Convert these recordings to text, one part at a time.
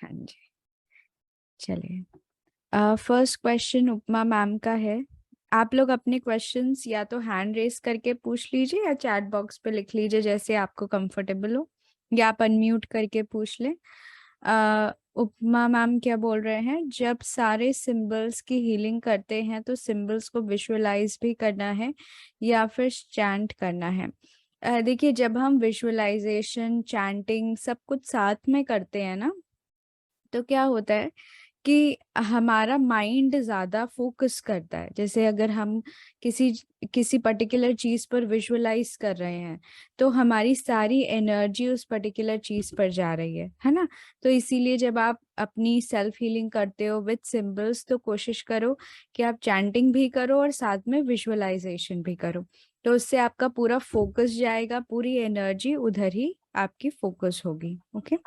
हाँ जी, चलिए। First question उपमा ma'am का है। आप लोग अपने क्वेश्चंस या तो हैंड रेस करके पूछ लीजिए या चैट बॉक्स पे लिख लीजिए, जैसे आपको कंफर्टेबल हो, या आप अनम्यूट करके पूछ लें। उपमा मैम क्या बोल रहे हैं, जब सारे सिंबल्स की हीलिंग करते हैं तो सिंबल्स को विजुअलाइज भी करना है या फिर चैंट करना है? देखिए, जब हम विजुअलाइजेशन, चैंटिंग सब कुछ साथ में करते हैं ना, तो क्या होता है कि हमारा माइंड ज्यादा फोकस करता है। जैसे अगर हम किसी किसी पर्टिकुलर चीज पर विजुअलाइज कर रहे हैं, तो हमारी सारी एनर्जी उस पर्टिकुलर चीज पर जा रही है ना। तो इसीलिए जब आप अपनी सेल्फ हीलिंग करते हो विद सिंबल्स, तो कोशिश करो कि आप चैंटिंग भी करो और साथ में विजुअलाइजेशन भी करो। तो उससे आपका पूरा फोकस जाएगा, पूरी एनर्जी उधर ही आपकी फोकस होगी। ओके,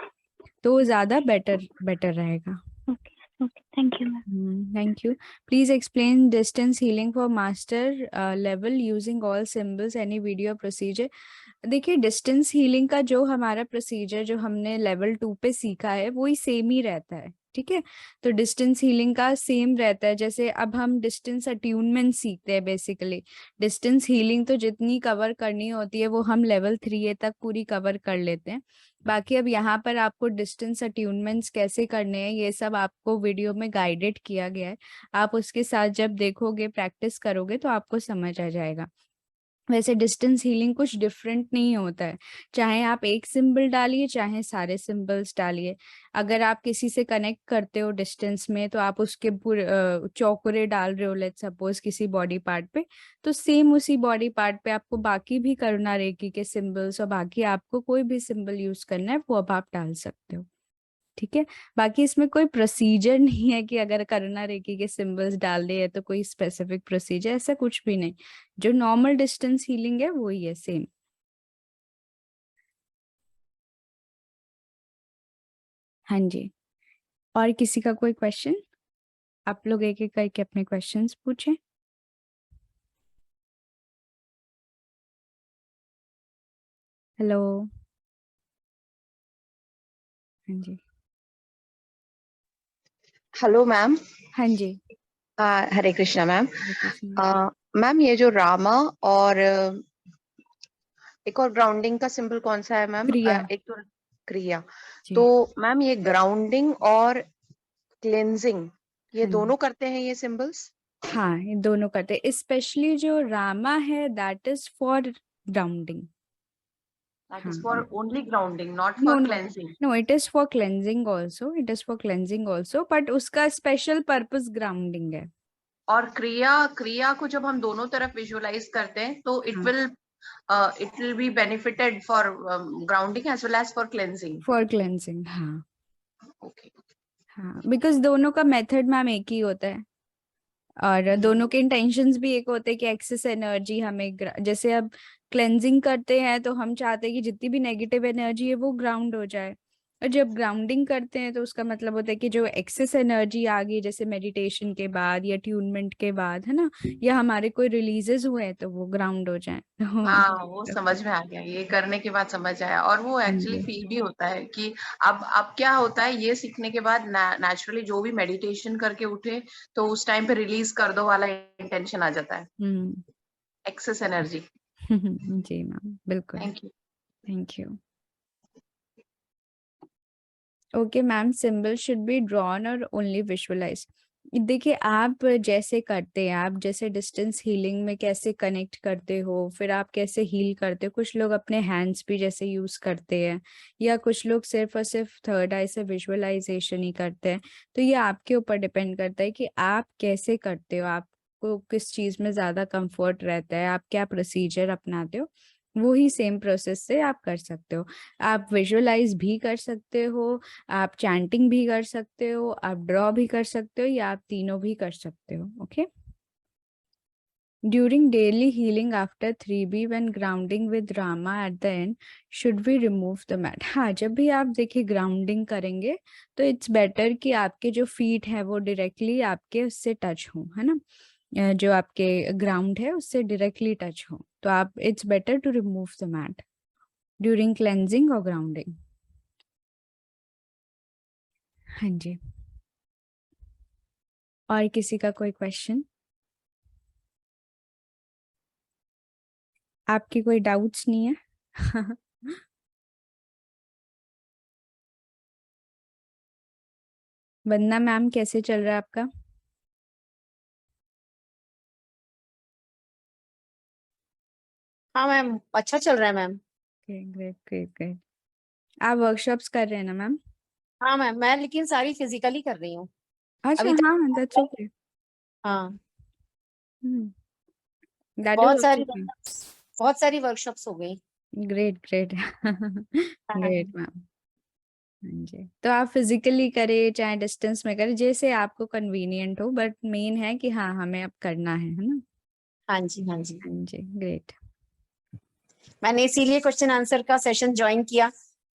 तो ज्यादा बेटर बेटर रहेगा। Okay, okay. Thank you, ma'am. Thank you. Please explain distance healing for master level using all symbols, any video procedure. देखिए, डिस्टेंस हीलिंग का जो हमारा प्रोसीजर जो हमने लेवल 2 पे सीखा है वही सेम ही रहता है, ठीक है। तो डिस्टेंस हीलिंग का सेम रहता है। जैसे अब हम डिस्टेंस अट्यूनमेंट सीखते हैं, बेसिकली डिस्टेंस हीलिंग तो जितनी कवर करनी होती है वो हम लेवल 3 तक पूरी कवर कर लेते हैं। बाकी अब यहाँ पर आपको डिस्टेंस अट्यूनमेंट्स कैसे करने हैं ये सब आपको वीडियो में गाइडेड किया गया है। आप उसके साथ जब देखोगे, प्रैक्टिस करोगे, तो आपको समझ आ जाएगा। वैसे डिस्टेंस हीलिंग कुछ डिफरेंट नहीं होता है, चाहे आप एक सिंबल डालिए चाहे सारे सिंबल्स डालिए। अगर आप किसी से कनेक्ट करते हो डिस्टेंस में, तो आप उसके पूरे चौकुरे डाल रहे हो, लेट्स सपोज किसी बॉडी पार्ट पे, तो सेम उसी बॉडी पार्ट पे आपको बाकी भी करुणा रेखी के सिंबल्स और बाकी आपको कोई भी सिंबल यूज करना है वो अब आप डाल सकते हो, ठीक है। बाकी इसमें कोई प्रोसीजर नहीं है कि अगर करुणा रेखी के सिंबल्स डाल दिए तो कोई स्पेसिफिक प्रोसीजर, ऐसा कुछ भी नहीं। जो नॉर्मल डिस्टेंस हीलिंग है वो ही है, सेम। हाँ जी, और किसी का कोई क्वेश्चन? आप लोग एक एक करके अपने क्वेश्चंस पूछें। हेलो। हाँ जी। Hello ma'am. हाँ जी। हरे कृष्णा मैम। हरे कृष्ण। मैम ये जो रामा और एक और ग्राउंडिंग का सिंबल कौन सा है मैम? क्रिया। एक तो क्रिया। जी। तो मैम ये ग्राउंडिंग और क्लेंजिंग ये हाँ जी, दोनों करते हैं ये सिंबल्स? हाँ, ये दोनों करते हैं। स्पेशली जो रामा है that is for grounding. That is for हाँ। Only grounding, not no for no cleansing? No, it is for cleansing also, it is for cleansing also, but उसका स्पेशल पर्पस ग्राउंडिंग है। और क्रिया, क्रिया को जब हम दोनों तरफ विजुअलाइज करते हैं तो हाँ, it will be benefited for grounding as well as for cleansing. For cleansing, हाँ। ओके। हाँ, बिकॉज दोनों का मेथड मैम एक ही होता है और दोनों के इंटेंशंस भी एक होते हैं कि एक्सेस एनर्जी हमें जैसे अब क्लेंजिंग करते हैं तो हम चाहते हैं कि जितनी भी नेगेटिव एनर्जी है वो ग्राउंड हो जाए। और जब ग्राउंडिंग करते हैं तो उसका मतलब होता है कि जो एक्सेस एनर्जी आ गई, जैसे मेडिटेशन के बाद या ट्यूनमेंट के बाद, है ना, या हमारे कोई रिलीजेस हुए हैं तो वो ग्राउंड हो जाए। हाँ, वो समझ में आ गया, ये करने के बाद समझ आया। और वो हाँ एक्चुअली जी। फील भी होता है कि अब क्या होता है, ये सीखने के बाद नेचुरली जो भी मेडिटेशन करके उठे तो उस टाइम पे रिलीज कर दो वाला इंटेंशन आ जाता है, हम्म। Excess energy. जी मैम, बिल्कुल। Thank you. Thank you. Okay ma'am, symbol should be drawn or only visualise. देखिए, आप जैसे करते हैं, आप जैसे डिस्टेंस हीलिंग में कैसे कनेक्ट करते हो, फिर आप कैसे हील करते हो, कुछ लोग अपने हैंड्स भी जैसे यूज करते हैं, या कुछ लोग सिर्फ और सिर्फ थर्ड आई से विजुअलाइजेशन ही करते हैं। तो ये आपके ऊपर डिपेंड करता है कि आप कैसे करते हो, आपको किस चीज में ज्यादा कंफर्ट रहता है, आप क्या प्रोसीजर अपनाते हो। वो ही सेम प्रोसेस से आप कर सकते हो। आप विजुअलाइज भी कर सकते हो, आप चैंटिंग भी कर सकते हो, आप ड्रॉ भी कर सकते हो, या आप तीनों भी कर सकते हो। Okay. During daily healing after 3B when grounding with Rama at the end should we remove the mat? हाँ, जब भी आप देखिए ग्राउंडिंग करेंगे तो इट्स बेटर कि आपके जो फीट है वो डायरेक्टली आपके उससे टच हो, है ना। जो आपके ग्राउंड है उससे डायरेक्टली टच हो, तो आप it's better to remove the mat during cleansing और ग्राउंडिंग। हाँ जी, और किसी का कोई क्वेश्चन? आपकी कोई डाउट्स नहीं है? वंदना मैम, कैसे चल रहा है आपका? हाँ मैम, अच्छा चल रहा है मैम। Great great great. आप वर्कशॉप्स कर रहे हैं ना मैम? हाँ मैम, मैं लेकिन सारी फिजिकली कर रही हूँ अच्छा, अभी तक। हाँ, दैट्स ओके। हाँ, दैट इज ऑल्सो बहुत सारी वर्कशॉप्स हो गई। Great great. हाँ ग्रेट मैम। हाँ जी, तो आप फिजिकली करें चाहे डिस्टेंस में करें, जैसे आपको कन्वीनियंट हो, बट मेन है कि हाँ, हमें अब करना है ना? हाँ जी, हाँ जी। हाँ जी, ग्रेट। मैंने इसीलिए क्वेश्चन आंसर का सेशन ज्वाइन किया,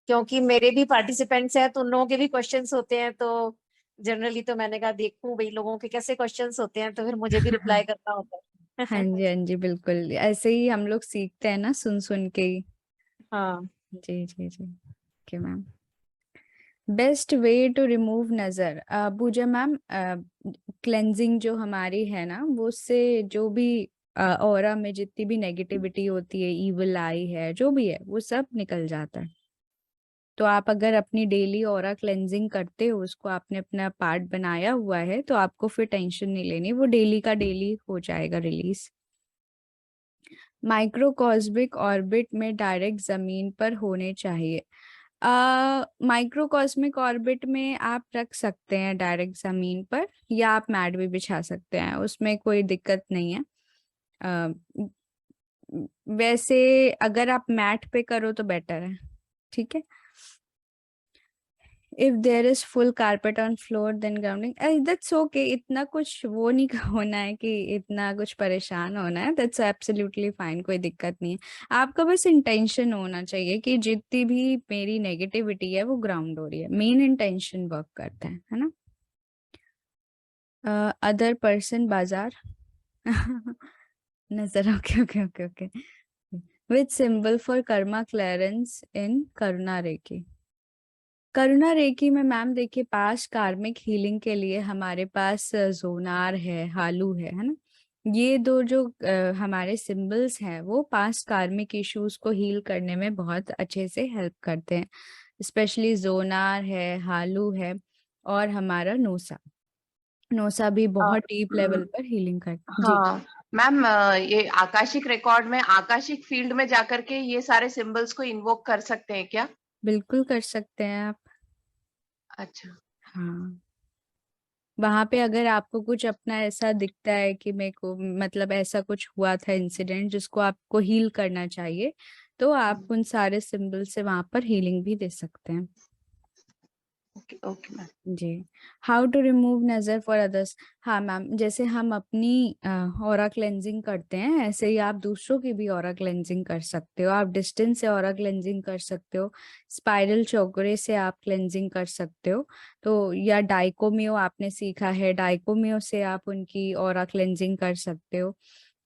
क्योंकि मेरे भी पार्टिसिपेंट्स हैं तो उन लोगों के भी क्वेश्चंस होते हैं। तो जनरली तो मैंने कहा देखूं भाई लोगों के कैसे क्वेश्चंस होते हैं, तो फिर मुझे भी रिप्लाई करना होता हाँ है। जी, हाँ जी, बिल्कुल ऐसे ही हम लोग सीखते हैं ना, सुन सुन के ही। हाँ जी जी जी, okay ma'am. Best way to remove nazar, Puja ma'am, cleansing जो हमारी है ना, वो उससे जो भी ऑरा में जितनी भी नेगेटिविटी होती है, इविल आई है, जो भी है, वो सब निकल जाता है। तो आप अगर अपनी डेली ऑरा क्लेंजिंग करते हो, उसको आपने अपना पार्ट बनाया हुआ है, तो आपको फिर टेंशन नहीं लेनी, वो डेली का डेली हो जाएगा रिलीज। माइक्रोकॉस्मिक ऑर्बिट में डायरेक्ट जमीन पर होने चाहिए। माइक्रोकॉस्मिक ऑर्बिट में आप रख सकते हैं डायरेक्ट जमीन पर, या आप मैट भी बिछा सकते हैं, उसमें कोई दिक्कत नहीं है। अ, वैसे अगर आप मैट पे करो तो बेटर है, ठीक है। If there is full carpet on floor then grounding, that's okay. इतना कुछ वो नहीं होना है कि इतना कुछ परेशान होना है, दैट्स एब्सोल्युटली फाइन, कोई दिक्कत नहीं है। आपका बस इंटेंशन होना चाहिए कि जितनी भी मेरी नेगेटिविटी है वो ग्राउंड हो रही है, मेन इंटेंशन वर्क करता है ना? अदर पर्सन बाजार। नजर, okay okay okay okay. Which symbol for karma clearance in Karuna reiki? Karuna reiki में मैम देखिए, पास कार्मिक हीलिंग के लिए हमारे पास जोनार है, हालू है ना? ये दो जो हमारे सिंबल्स हैं, वो पास कार्मिक इश्यूज को हील करने में बहुत अच्छे से हेल्प करते हैं। स्पेशली जोनार है, हालू है, और हमारा नोसा। नोसा भी बहुत डीप लेवल पर हीलिंग करता है जी। हाँ मैम, ये आकाशिक रिकॉर्ड में, आकाशिक फील्ड में जाकर के ये सारे सिंबल्स को इन्वोक कर सकते हैं क्या? बिल्कुल कर सकते हैं आप। अच्छा। हाँ, वहां पे अगर आपको कुछ अपना ऐसा दिखता है कि मेरे को मतलब ऐसा कुछ हुआ था इंसिडेंट जिसको आपको हील करना चाहिए, तो आप उन सारे सिंबल से वहां पर हीलिंग भी दे सकते हैं। Okay okay ma'am. जी। How to remove nazar for others? हाँ मैम, जैसे हम अपनी ऑरा क्लेंजिंग करते हैं, ऐसे ही आप दूसरों की भी ऑरा क्लेंजिंग कर सकते हो। आप डिस्टेंस से ऑरा क्लेंजिंग कर सकते हो, स्पाइरल चोकरे से आप क्लेंजिंग कर सकते हो, तो या डाइकोमियो आपने सीखा है, डाइकोमियो से आप उनकी ऑरा क्लेंजिंग कर सकते हो।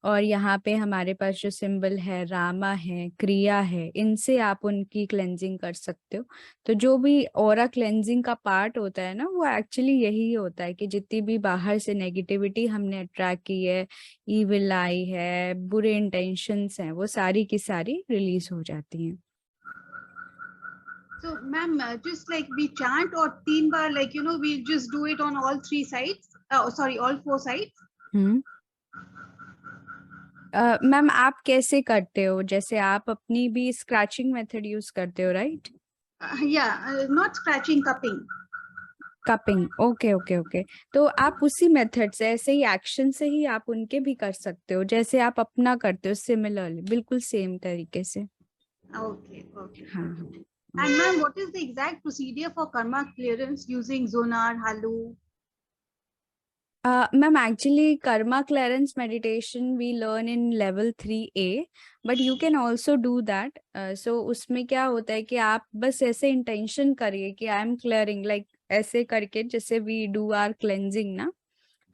और यहाँ पे हमारे पास जो सिंबल है, रामा है, क्रिया है, इनसे आप उनकी क्लेंजिंग कर सकते हो। तो जो भी ऑरा क्लेंजिंग का पार्ट होता है ना, वो एक्चुअली यही होता है कि जितनी भी बाहर से नेगेटिविटी हमने अट्रैक्ट की है, इविल आई है, बुरे इंटेंशंस हैं, वो सारी की सारी रिलीज हो जाती हैं। So, ma'am, just like we chant or 3 bar, like, we just do it on all 3 sides. Sorry, all 4 sides. Ma'am, आप कैसे करते हो? जैसे आप अपनी भी स्क्रैचिंग मेथड यूज करते हो, right? Yeah, not scratching, cupping. Cupping, okay okay okay. तो आप उसी मेथड से, ऐसे ही एक्शन से ही आप उनके भी कर सकते हो, जैसे आप अपना करते हो, सिमिलरली, बिल्कुल सेम तरीके से। Okay, okay. हाँ हाँ। And ma'am, what is the exact procedure for karma clearance using zonar, halu? Ma'am, actually, karma clearance meditation we learn in level 3A, but you can also do that. So उसमें क्या होता है कि आप बस ऐसे इंटेंशन करिए कि आई एम क्लियरिंग, लाइक ऐसे करके, जैसे वी डू आर क्लेंजिंग ना,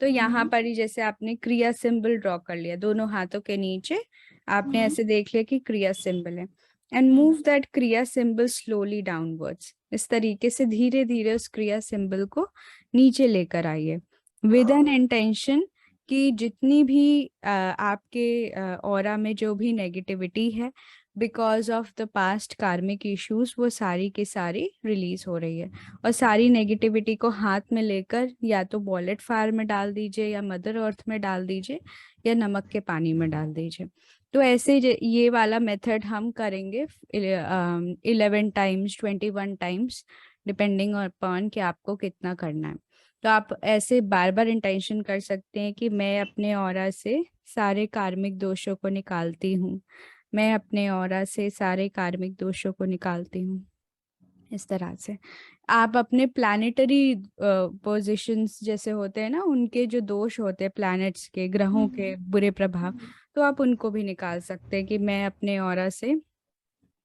तो यहाँ पर ही जैसे आपने क्रिया सिंबल ड्रॉ कर लिया दोनों हाथों के नीचे, आपने ऐसे देख लिया कि क्रिया सिंबल है। एंड मूव दैट क्रिया सिंबल स्लोली डाउनवर्ड्स। इस तरीके से धीरे धीरे उस क्रिया सिंबल को नीचे लेकर आइए विद एन इंटेंशन कि जितनी भी आपके ऑरा में जो भी नेगेटिविटी है बिकॉज ऑफ द पास्ट कार्मिक इश्यूज, वो सारी की सारी रिलीज हो रही है। और सारी नेगेटिविटी को हाथ में लेकर या तो वॉलेट फायर में डाल दीजिए, या मदर अर्थ में डाल दीजिए, या नमक के पानी में डाल दीजिए। तो ऐसे ये वाला मेथड हम करेंगे 11 टाइम्स 21 टाइम्स, डिपेंडिंग अपॉन कि आपको कितना करना है। तो आप ऐसे बार बार इंटेंशन कर सकते हैं कि मैं अपने ऑरा से सारे कार्मिक दोषों को निकालती हूँ, मैं अपने ऑरा से सारे कार्मिक दोषों को निकालती हूँ। इस तरह से आप अपने प्लैनेटरी पोजीशंस जैसे होते हैं ना, उनके जो दोष होते हैं प्लैनेट्स के, ग्रहों के बुरे प्रभाव, तो आप उनको भी निकाल सकते हैं कि मैं अपने ऑरा से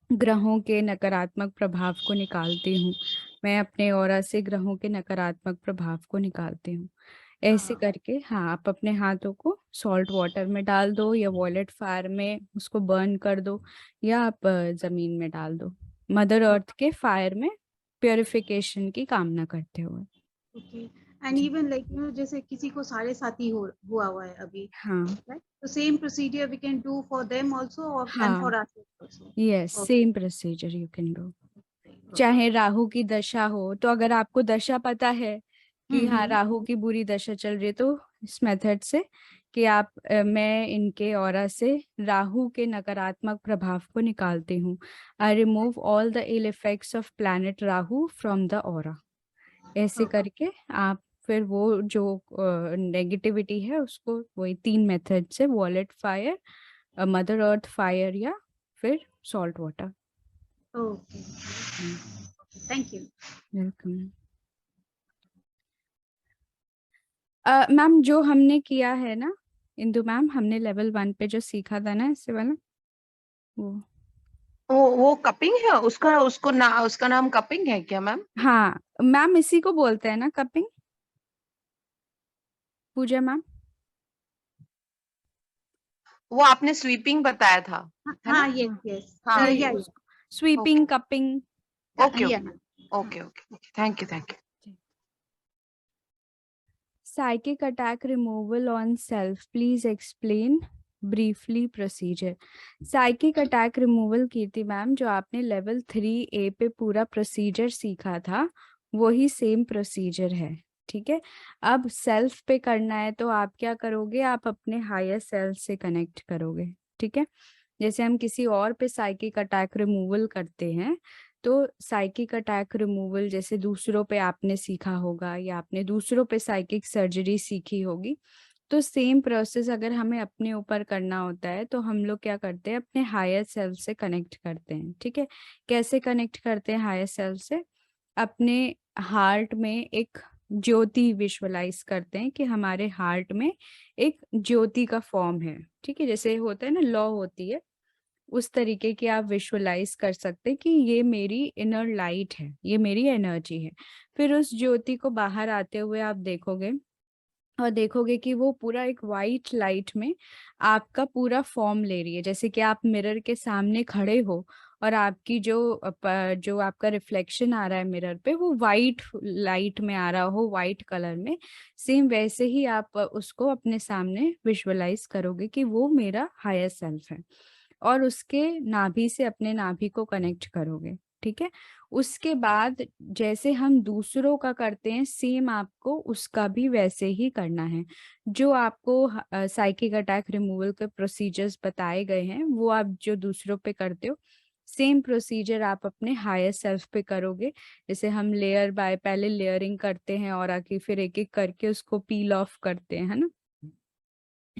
ग्रहों के नकारात्मक प्रभाव को निकालती हूँ, मैं अपने ऑरा से ग्रहों के नकारात्मक प्रभाव को निकालती हूँ। ऐसे करके हाँ, आप अपने हाथों को सॉल्ट वाटर में डाल दो, या वॉलेट फायर में उसको बर्न कर दो, या आप जमीन में डाल दो, मदर अर्थ के फायर में प्योरिफिकेशन की कामना करते हुए। ओके, एंड इवन लाइक जैसे किसी को 7.5 हुआ हुआ है अभी, हाँ right? So same procedure we can do for them also, or and हाँ, for ourselves also. Yes, same procedure you can do. चाहे राहु की दशा हो, तो अगर आपको दशा पता है कि हाँ राहु की बुरी दशा चल रही है, तो इस मेथड से कि आप मैं इनके ऑरा से राहु के नकारात्मक प्रभाव को निकालती हूँ। I remove all the ill effects of planet Rahu from the aura. ऐसे करके आप फिर वो जो नेगेटिविटी है उसको वही 3 मेथड से, wallet fire, mother earth fire, या फिर salt water. Okay, thank you. Welcome. Ma'am जो हमने किया है ना इंदु मैम, हमने लेवल 1 पे जो सीखा था ना इससे वाला, वो कपिंग है, उसका नाम कपिंग है क्या मैम? हाँ मैम, इसी को बोलते हैं ना कपिंग, पूजा मैम? वो आपने स्वीपिंग बताया था, है ना? हाँ, yes. हाँ, Yeah. Sweeping, cupping. Okay Yeah. Okay, thank you. Psychic attack removal on self. Please explain briefly procedure. Psychic attack removal Kirti ma'am, जो आपने लेवल 3A पे पूरा प्रोसीजर सीखा था, वही सेम प्रोसीजर है, ठीक है। अब सेल्फ पे करना है, तो आप क्या करोगे, आप अपने हायर सेल्फ से कनेक्ट करोगे, ठीक है। जैसे हम किसी और पे साइकिक अटैक रिमूवल करते हैं, तो साइकिक अटैक रिमूवल जैसे दूसरों पे आपने सीखा होगा, या आपने दूसरों पे साइकिक सर्जरी सीखी होगी, तो सेम प्रोसेस अगर हमें अपने ऊपर करना होता है, तो हम लोग क्या करते हैं, अपने हायर सेल्फ से कनेक्ट करते हैं, ठीक है। कैसे कनेक्ट करते हैं हायर सेल्फ से? अपने हार्ट में एक ज्योति विजुअलाइज करते हैं कि हमारे हार्ट में एक ज्योति का फॉर्म है, ठीक है। जैसे होता है ना, लौ होती है, उस तरीके की आप विजुअलाइज कर सकते हैं कि ये मेरी इनर लाइट है, ये मेरी एनर्जी है। फिर उस ज्योति को बाहर आते हुए आप देखोगे, और देखोगे कि वो पूरा एक वाइट लाइट में आपका पूरा फॉर्म ले रही है। जैसे कि आप मिरर के सामने खड़े हो, और आपकी जो आपका रिफ्लेक्शन आ रहा है मिरर पे, वो वाइट लाइट में आ रहा हो, वाइट कलर में, सेम वैसे ही आप उसको अपने सामने विजुअलाइज करोगे कि वो मेरा हायर सेल्फ है, और उसके नाभि से अपने नाभि को कनेक्ट करोगे, ठीक है। उसके बाद जैसे हम दूसरों का करते हैं, सेम आपको उसका भी वैसे ही करना है। जो आपको साइकिक अटैक रिमूवल के प्रोसीजर्स बताए गए हैं, वो आप जो दूसरों पे करते हो, सेम प्रोसीजर आप अपने हायर सेल्फ पे करोगे। जैसे हम लेयर बाय पहले लेयरिंग करते हैं और आके फिर एक एक करके उसको पील ऑफ करते हैं, है ना,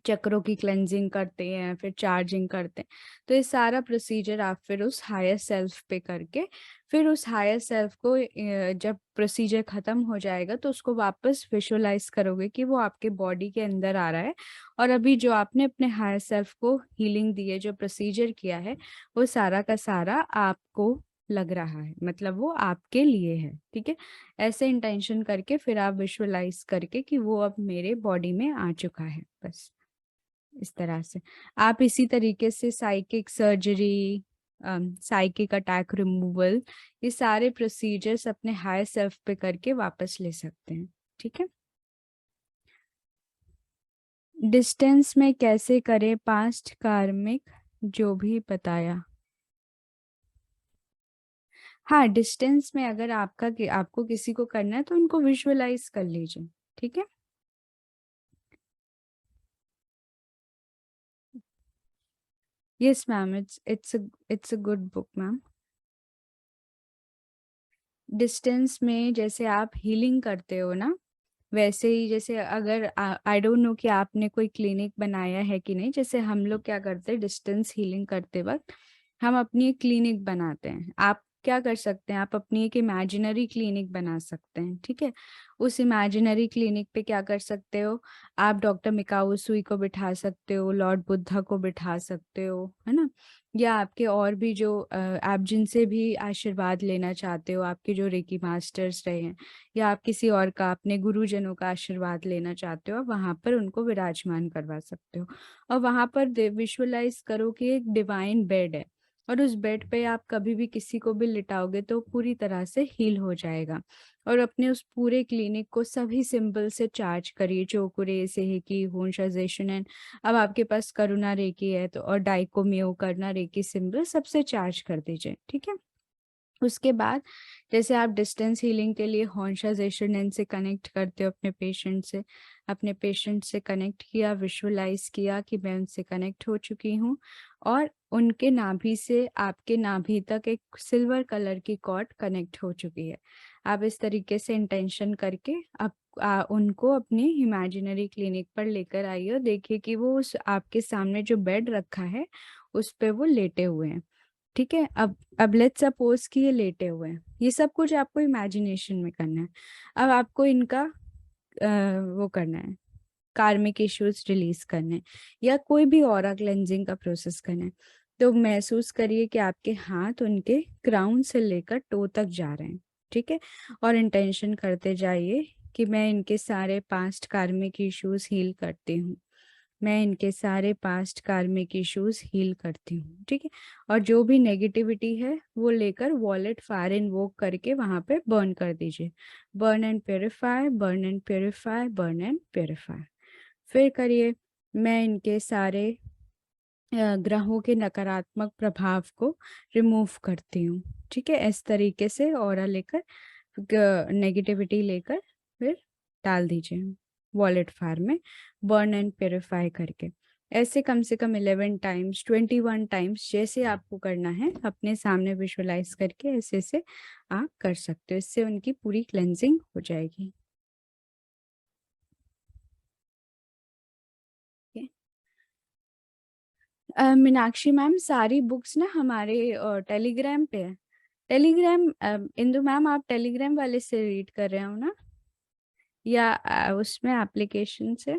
चक्रों की क्लेंजिंग करते हैं, फिर चार्जिंग करते हैं। तो ये सारा प्रोसीजर आप फिर उस हायर सेल्फ पे करके, फिर उस हायर सेल्फ को जब प्रोसीजर खत्म हो जाएगा, तो उसको वापस विजुअलाइज करोगे कि वो आपके बॉडी के अंदर आ रहा है, और अभी जो आपने अपने हायर सेल्फ को हीलिंग दी है, जो प्रोसीजर किया है, वो सारा का सारा आपको लग रहा है, मतलब वो आपके लिए है, ठीक है। ऐसे इंटेंशन करके फिर आप विजुअलाइज करके कि वो अब मेरे बॉडी में आ चुका है, बस इस तरह से। आप इसी तरीके से psychic surgery, psychic attack removal, ये सारे प्रोसीजर्स अपने हायर सेल्फ पे करके वापस ले सकते हैं। ठीक है, डिस्टेंस में कैसे करें पास्ट कार्मिक जो भी बताया। हाँ, डिस्टेंस में अगर आपको किसी को करना है तो उनको विजुअलाइज कर लीजिए। ठीक है, yes ma'am, it's a good book ma'am. Distance में जैसे आप हीलिंग करते हो ना, वैसे ही जैसे अगर आई डोंट नो कि आपने कोई क्लिनिक बनाया है कि नहीं, जैसे हम लोग क्या करते हैं डिस्टेंस हीलिंग करते वक्त हम अपनी एक क्लिनिक बनाते हैं। आप क्या कर सकते हैं, आप अपनी एक इमेजिनरी क्लिनिक बना सकते हैं। ठीक है, उस इमेजिनरी क्लिनिक पे क्या कर सकते हो, आप डॉक्टर मिकाओ सुई को बिठा सकते हो, लॉर्ड बुद्धा को बिठा सकते हो, है ना, या आपके और भी जो आप जिनसे भी आशीर्वाद लेना चाहते हो, आपके जो रेकी मास्टर्स रहे हैं, या आप किसी और का अपने गुरुजनों का आशीर्वाद लेना चाहते हो, वहां पर उनको विराजमान करवा सकते हो। और वहां पर विजुअलाइज करो कि एक डिवाइन बेड है, और उस बेड पे आप कभी भी किसी को भी लिटाओगे तो पूरी तरह से हील हो जाएगा। और अपने उस पूरे क्लिनिक को सभी सिंबल से चार्ज करिए, चोकुरे सेहेकी होन्शाजेशन एंड अब आपके पास करुणा रेकी है तो और डाइकोमियो करना रेकी सिंबल सबसे चार्ज कर दीजिए। ठीक है, उसके बाद जैसे आप डिस्टेंस हीलिंग के लिए होन्शाजेशन से कनेक्ट करते हो अपने पेशेंट से कनेक्ट किया, विजुअलाइज किया कि मैं उनसे कनेक्ट हो चुकी हूँ, और उनके नाभि से आपके नाभि तक एक सिल्वर कलर की कॉर्ड कनेक्ट हो चुकी है। आप इस तरीके से इंटेंशन करके उनको अपनी इमेजिनरी क्लिनिक पर लेकर आइए और देखिए कि वो उस आपके सामने जो बेड रखा है उस पे वो लेटे हुए हैं। ठीक है, अब लेट्स सपोज कि ये लेटे हुए हैं, ये सब कुछ आपको इमेजिनेशन में करना है। अब आपको इनका वो करना है, कार्मिक इश्यूज रिलीज करने हैं, या कोई भी ऑरा क्लेंजिंग का प्रोसेस करना है। तो महसूस करिए कि आपके हाथ उनके क्राउन से लेकर टो तक जा रहे हैं। ठीक है, और इंटेंशन करते जाइए कि मैं इनके सारे पास्ट कार्मिक इश्यूज हील करती हूँ, मैं इनके सारे पास्ट कार्मिक इश्यूज हील करती हूँ। ठीक है, और जो भी नेगेटिविटी है वो लेकर वॉलेट फायर इनवोक करके वहां पे बर्न कर दीजिए। Burn and purify, burn and purify, burn and purify. फिर करिए, मैं इनके सारे ग्रहों के नकारात्मक प्रभाव को रिमूव करती हूँ। ठीक है, इस तरीके से ऑरा लेकर नेगेटिविटी लेकर फिर डाल दीजिए वॉलेट फायर में, बर्न एंड प्योरीफाई करके। ऐसे कम से कम 11 टाइम्स 21 टाइम्स जैसे आपको करना है अपने सामने विजुअलाइज करके ऐसे से आप कर सकते हो। इससे उनकी पूरी क्लेंजिंग हो जाएगी। मीनाक्षी मैम, सारी बुक्स ना हमारे टेलीग्राम पे है। टेलीग्राम इंदु मैम, आप टेलीग्राम वाले से रीड कर रहे हो ना, या उसमें एप्लीकेशन से?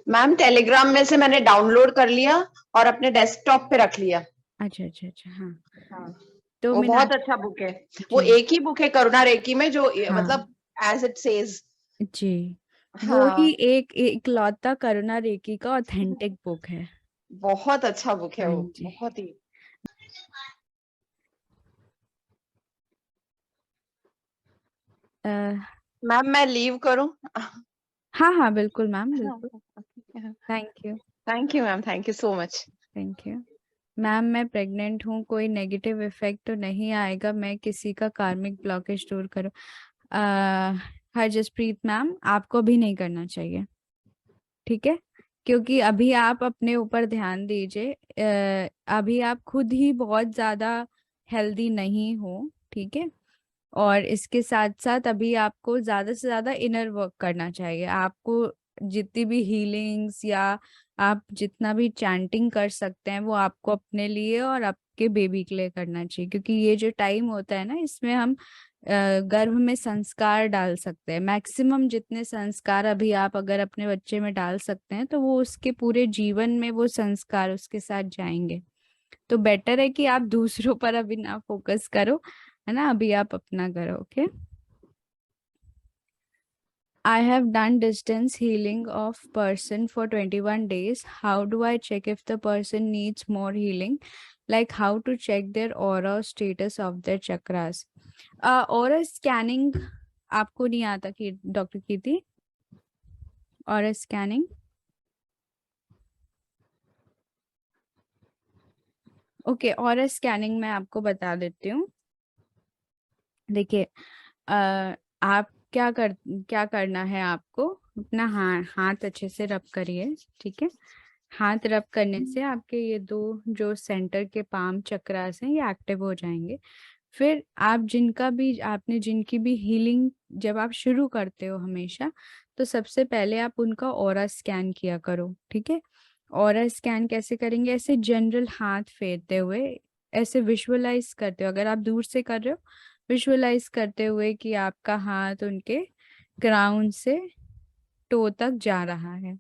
मैम टेलीग्राम में से मैंने डाउनलोड कर लिया और अपने डेस्कटॉप पे रख लिया। अच्छा अच्छा अच्छा, हाँ। हाँ, तो वो बहुत अच्छा बुक है। वो जी एक ही बुक है करुणा रेकी में जो हाँ मतलब एज इट सेज। जी, वो ही हाँ, एक इकलौता करुणा रेकी का ऑथेंटिक बुक है। बहुत अच्छा बुक है हाँ वो, जी। बहुत ही। अ, मैम मैं लीव करूं? हाँ हाँ बिल्कुल मैम, बिल्कुल। Thank you. Thank you ma'am, thank you so much. Thank you ma'am. मैं प्रेग्नेंट हूँ, कोई नेगेटिव इफेक्ट तो नहीं आएगा मैं किसी का कार्मिक ब्लॉकेज दूर करूँ? हरजसप्रीत मैम, आपको भी नहीं करना चाहिए। ठीक है, क्योंकि अभी आप अपने ऊपर ध्यान दीजिए। अभी आप खुद ही बहुत ज्यादा हेल्दी नहीं हो। ठीक है, और इसके साथ साथ अभी आपको ज्यादा से ज्यादा इनर वर्क करना चाहिए। आपको जितनी भी हीलिंग्स या आप जितना भी चैंटिंग कर सकते हैं वो आपको अपने लिए और आपके बेबी के लिए करना चाहिए, क्योंकि ये जो टाइम होता है ना, इसमें हम गर्भ में संस्कार डाल सकते हैं। मैक्सिमम जितने संस्कार अभी आप अगर अपने बच्चे में डाल सकते हैं तो वो उसके पूरे जीवन में वो संस्कार उसके साथ जाएंगे। तो बेटर है कि आप दूसरों पर अभी ना फोकस करो, है ना, अभी आप अपना करो। Okay I have done distance healing of person for 21 days. How do I check if the person needs more healing? Like how to check their aura status of their chakras. Aura scanning आपको नहीं आता कि doctor कीर्ति? Aura scanning? Okay, aura scanning मैं आपको बता देती हूँ। देखिए, आप क्या करना है, आपको अपना हाथ अच्छे से रब करिए, ठीक है। हाथ रब करने से आपके ये दो जो सेंटर के पाम चक्रास हैं ये एक्टिव हो जाएंगे। फिर आप जिनकी भी हीलिंग जब आप शुरू करते हो हमेशा, तो सबसे पहले आप उनका ऑरा स्कैन किया करो, ठीक है। ऑरा स्कैन कैसे करेंगे? ऐसे जनरल हाथ फेरते हुए, ऐसे विजुअलाइज करते हो। अगर आप दूर से कर रहे हो, विजुअलाइज करते हुए कि आपका हाथ उनके क्राउन से टो तक जा रहा है।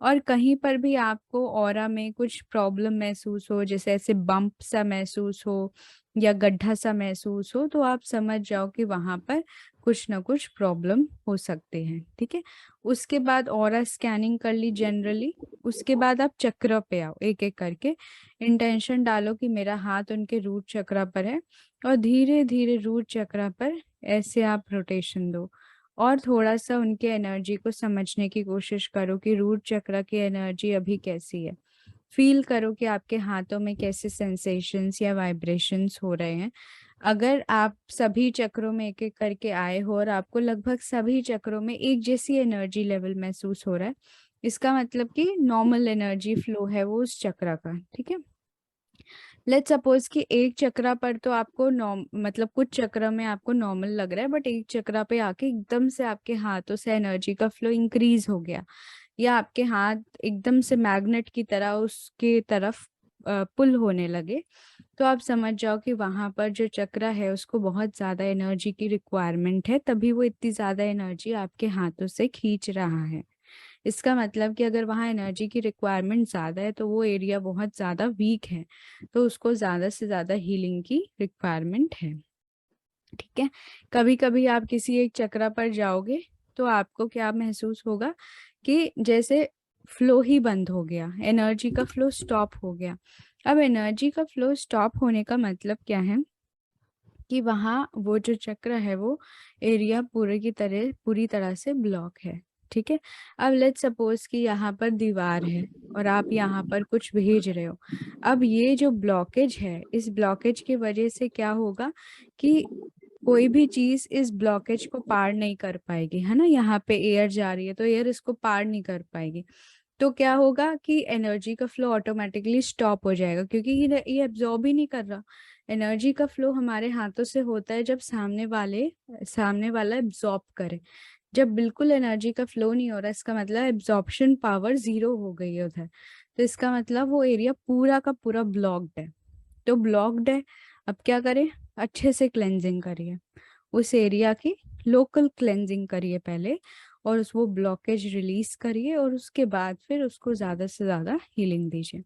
और कहीं पर भी आपको ऑरा में कुछ प्रॉब्लम महसूस हो, जैसे ऐसे बम्प सा महसूस हो या गड्ढा सा महसूस हो, तो आप समझ जाओ कि वहां पर कुछ ना कुछ प्रॉब्लम हो सकते हैं, ठीक है। उसके बाद ऑरा स्कैनिंग कर ली जनरली। उसके बाद आप चक्र पे आओ, एक एक करके इंटेंशन डालो कि मेरा हाथ उनके रूट चक्र पर है, और धीरे धीरे रूट चक्र पर ऐसे आप रोटेशन दो। और थोड़ा सा उनके एनर्जी को समझने की कोशिश करो कि रूट चक्र की एनर्जी अभी कैसी है। फील करो कि आपके हाथों में कैसे सेंसेशंस या वाइब्रेशंस हो रहे हैं। अगर आप सभी चक्रों में एक एक करके आए हो और आपको लगभग सभी चक्रों में एक जैसी एनर्जी लेवल महसूस हो रहा है, इसका मतलब कि नॉर्मल एनर्जी फ्लो है वो उस चक्र का, ठीक है। लेट्स सपोज कि एक चक्रा पर तो आपको मतलब कुछ चक्र में आपको नॉर्मल लग रहा है, बट एक चक्रा पे आके एकदम से आपके हाथों से एनर्जी का फ्लो इंक्रीज हो गया, या आपके हाथ एकदम से मैग्नेट की तरह उसके तरफ पुल होने लगे, तो आप समझ जाओ कि वहां पर जो चक्र है उसको बहुत ज्यादा एनर्जी की रिक्वायरमेंट है, तभी वो इतनी ज्यादा एनर्जी आपके हाथों से खींच रहा है। इसका मतलब कि अगर वहाँ एनर्जी की रिक्वायरमेंट ज़्यादा है तो वो एरिया बहुत ज़्यादा वीक है, तो उसको ज़्यादा से ज़्यादा हीलिंग की रिक्वायरमेंट है, ठीक है। कभी कभी आप किसी एक चक्र पर जाओगे तो आपको क्या महसूस होगा कि जैसे फ्लो ही बंद हो गया, एनर्जी का फ्लो स्टॉप हो गया। अब एनर्जी का फ्लो स्टॉप होने का मतलब क्या है कि वहाँ वो जो चक्र है वो एरिया पूरी तरह से ब्लॉक है, ठीक है। अब लेट्स सपोज कि यहाँ पर दीवार है और आप यहाँ पर कुछ भेज रहे हो। अब ये जो ब्लॉकेज है, इस ब्लॉकेज की वजह से क्या होगा कि कोई भी चीज इस ब्लॉकेज को पार नहीं कर पाएगी, है ना। यहाँ पे एयर जा रही है तो एयर इसको पार नहीं कर पाएगी, तो क्या होगा कि एनर्जी का फ्लो ऑटोमेटिकली स्टॉप हो जाएगा, क्योंकि ये एब्जॉर्ब ही नहीं कर रहा। एनर्जी का फ्लो हमारे हाथों से होता है जब सामने वाला एब्जॉर्ब करे। जब बिल्कुल एनर्जी का फ्लो नहीं हो रहा, इसका मतलब एब्जॉर्प्शन पावर 0 हो गई है उधर, तो इसका मतलब वो एरिया पूरा का पूरा ब्लॉक्ड है। तो ब्लॉक्ड है, अब क्या करें? अच्छे से क्लेंजिंग करिए उस एरिया की, लोकल क्लेंजिंग करिए पहले, और वो ब्लॉकेज रिलीज करिए, और उसके बाद फिर उसको ज्यादा से ज्यादा हीलिंग दीजिए।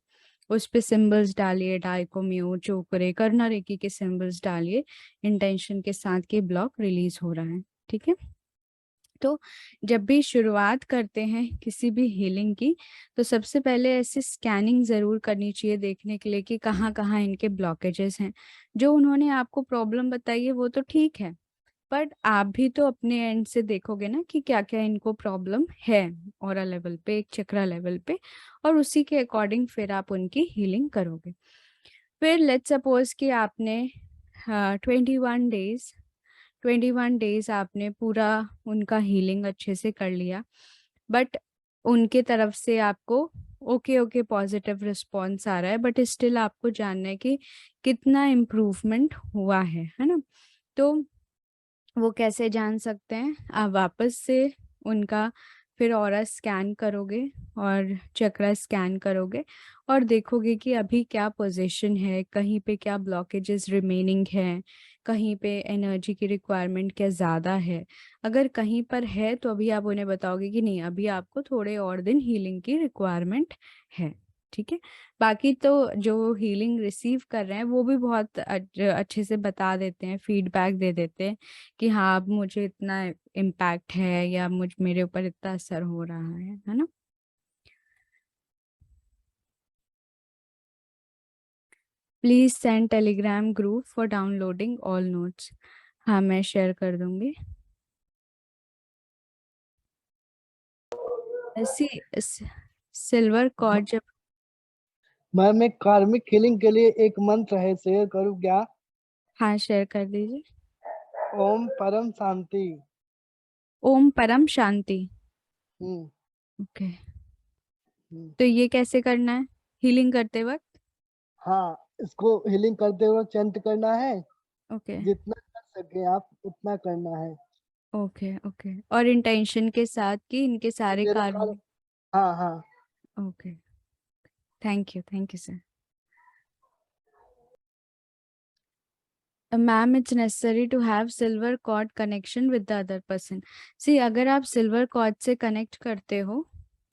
उस पे सिंबल्स डालिए, डाइको म्यू चोकरे कर्ना रेकी के सिंबल्स डालिए, इंटेंशन के साथ कि ब्लॉक रिलीज हो रहा है, ठीक है। तो जब भी शुरुआत करते हैं किसी भी हीलिंग की, तो सबसे पहले ऐसे स्कैनिंग ज़रूर करनी चाहिए देखने के लिए कि कहाँ कहाँ इनके ब्लॉकेजेस हैं। जो उन्होंने आपको प्रॉब्लम बताई है वो तो ठीक है, बट आप भी तो अपने एंड से देखोगे ना कि क्या क्या इनको प्रॉब्लम है ऑरा लेवल पे, एक चक्रा लेवल पे, और उसी के अकॉर्डिंग फिर आप उनकी हीलिंग करोगे। फिर लेट्स सपोज कि आपने 21 डेज आपने पूरा उनका हीलिंग अच्छे से कर लिया, बट उनके तरफ से आपको ओके पॉजिटिव रिस्पॉन्स आ रहा है, बट स्टिल आपको जानना है कि कितना इम्प्रूवमेंट हुआ है ना। तो वो कैसे जान सकते हैं? आप वापस से उनका फिर ऑरा स्कैन करोगे और चक्रा स्कैन करोगे, और देखोगे कि अभी क्या पोजीशन है, कहीं पे क्या ब्लॉकेजेस रिमेनिंग है, कहीं पे एनर्जी की रिक्वायरमेंट क्या ज़्यादा है। अगर कहीं पर है तो अभी आप उन्हें बताओगे कि नहीं, अभी आपको थोड़े और दिन हीलिंग की रिक्वायरमेंट है, ठीक है। बाकी तो जो हीलिंग रिसीव कर रहे हैं वो भी बहुत अच्छे से बता देते हैं, फीडबैक दे देते हैं कि हाँ अब मुझे इतना इम्पैक्ट है या मेरे ऊपर इतना असर हो रहा है ना। Please send Telegram group for downloading all notes. हाँ मैं शेयर कर दूंगी। ऐसी सिल्वर कॉर्ड जब मैम एक कार्मिक हीलिंग के लिए एक मंत्र है, शेयर करूँ क्या? हाँ शेयर कर दीजिए। ओम परम शांति। ओम परम शांति। हम्म ओके, हम्म। तो ये कैसे करना है हीलिंग करते वक्त? हाँ, इसको हीलिंग करते हुए चैंट करना है, ओके जितना कर सके आप उतना करना है। ओके ओके, और इंटेंशन के साथ कि इनके सारे मेरा कार्य। हाँ हाँ। Okay, thank you sir. Ma'am it's necessary to have silver cord connection with the other person. See अगर आप सिल्वर कॉर्ड से कनेक्ट करते हो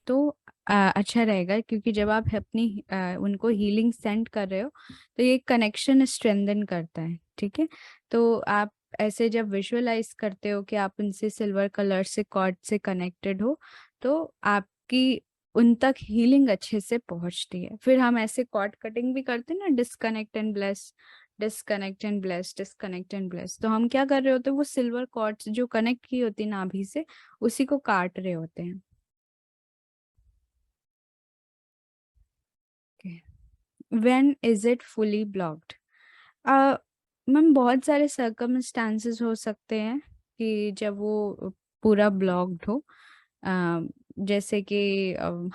तो अच्छा रहेगा, क्योंकि जब आप अपनी उनको हीलिंग सेंड कर रहे हो तो ये कनेक्शन स्ट्रेंथन करता है, ठीक है। तो आप ऐसे जब विजुअलाइज करते हो कि आप उनसे सिल्वर कलर से कॉर्ड से कनेक्टेड हो तो आपकी उन तक हीलिंग अच्छे से पहुंचती है। फिर हम ऐसे कॉर्ड कटिंग भी करते हैं ना, disconnect and bless, disconnect and bless, disconnect and bless. तो हम क्या कर रहे होते हैं, वो सिल्वर कॉर्ड्स जो कनेक्ट की होती है नाभि से उसी को काट रहे होते हैं। When is it fully blocked? Ma'am बहुत सारे सर्कमस्टांसेस हो सकते हैं कि जब वो पूरा ब्लॉक्ड हो। जैसे कि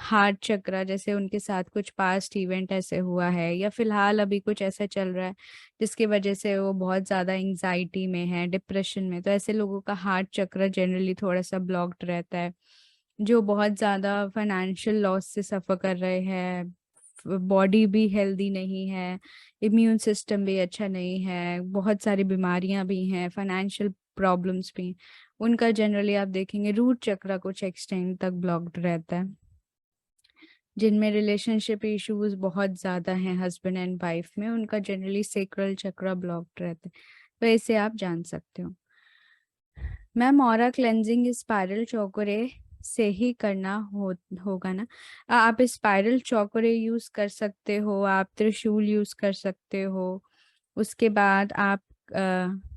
हार्ट चक्रा, जैसे उनके साथ कुछ पास्ट इवेंट ऐसे हुआ है या फिलहाल अभी कुछ ऐसा चल रहा है जिसकी वजह से वो बहुत ज़्यादा एंजाइटी में है, डिप्रेशन में, तो ऐसे लोगों का हार्ट चक्र जनरली थोड़ा सा ब्लॉक्ड रहता है। जो बहुत ज़्यादा फाइनेंशियल लॉस से सफ़र कर रहे हैं, बॉडी भी हेल्दी नहीं है, इम्यून सिस्टम भी अच्छा नहीं है, बहुत सारी बीमारियां भी हैं, फाइनेंशियल प्रॉब्लम्स भी, उनका जनरली आप देखेंगे रूट चक्र कुछ एक्सटेंड तक ब्लॉक्ड रहता है। जिनमें रिलेशनशिप इश्यूज बहुत ज़्यादा हैं हस्बैंड एंड वाइफ में, उनका जनरली सेक्रल चक्र ब्लॉक्ड रहता है। तो ऐसे आप जान सकते हो। मैम ऑरा क्लेंजिंग स्पाइरल चौकोरे से ही करना होगा ना? आप स्पाइरल चौकोरे यूज कर सकते हो, आप त्रिशूल यूज कर सकते हो, उसके बाद आप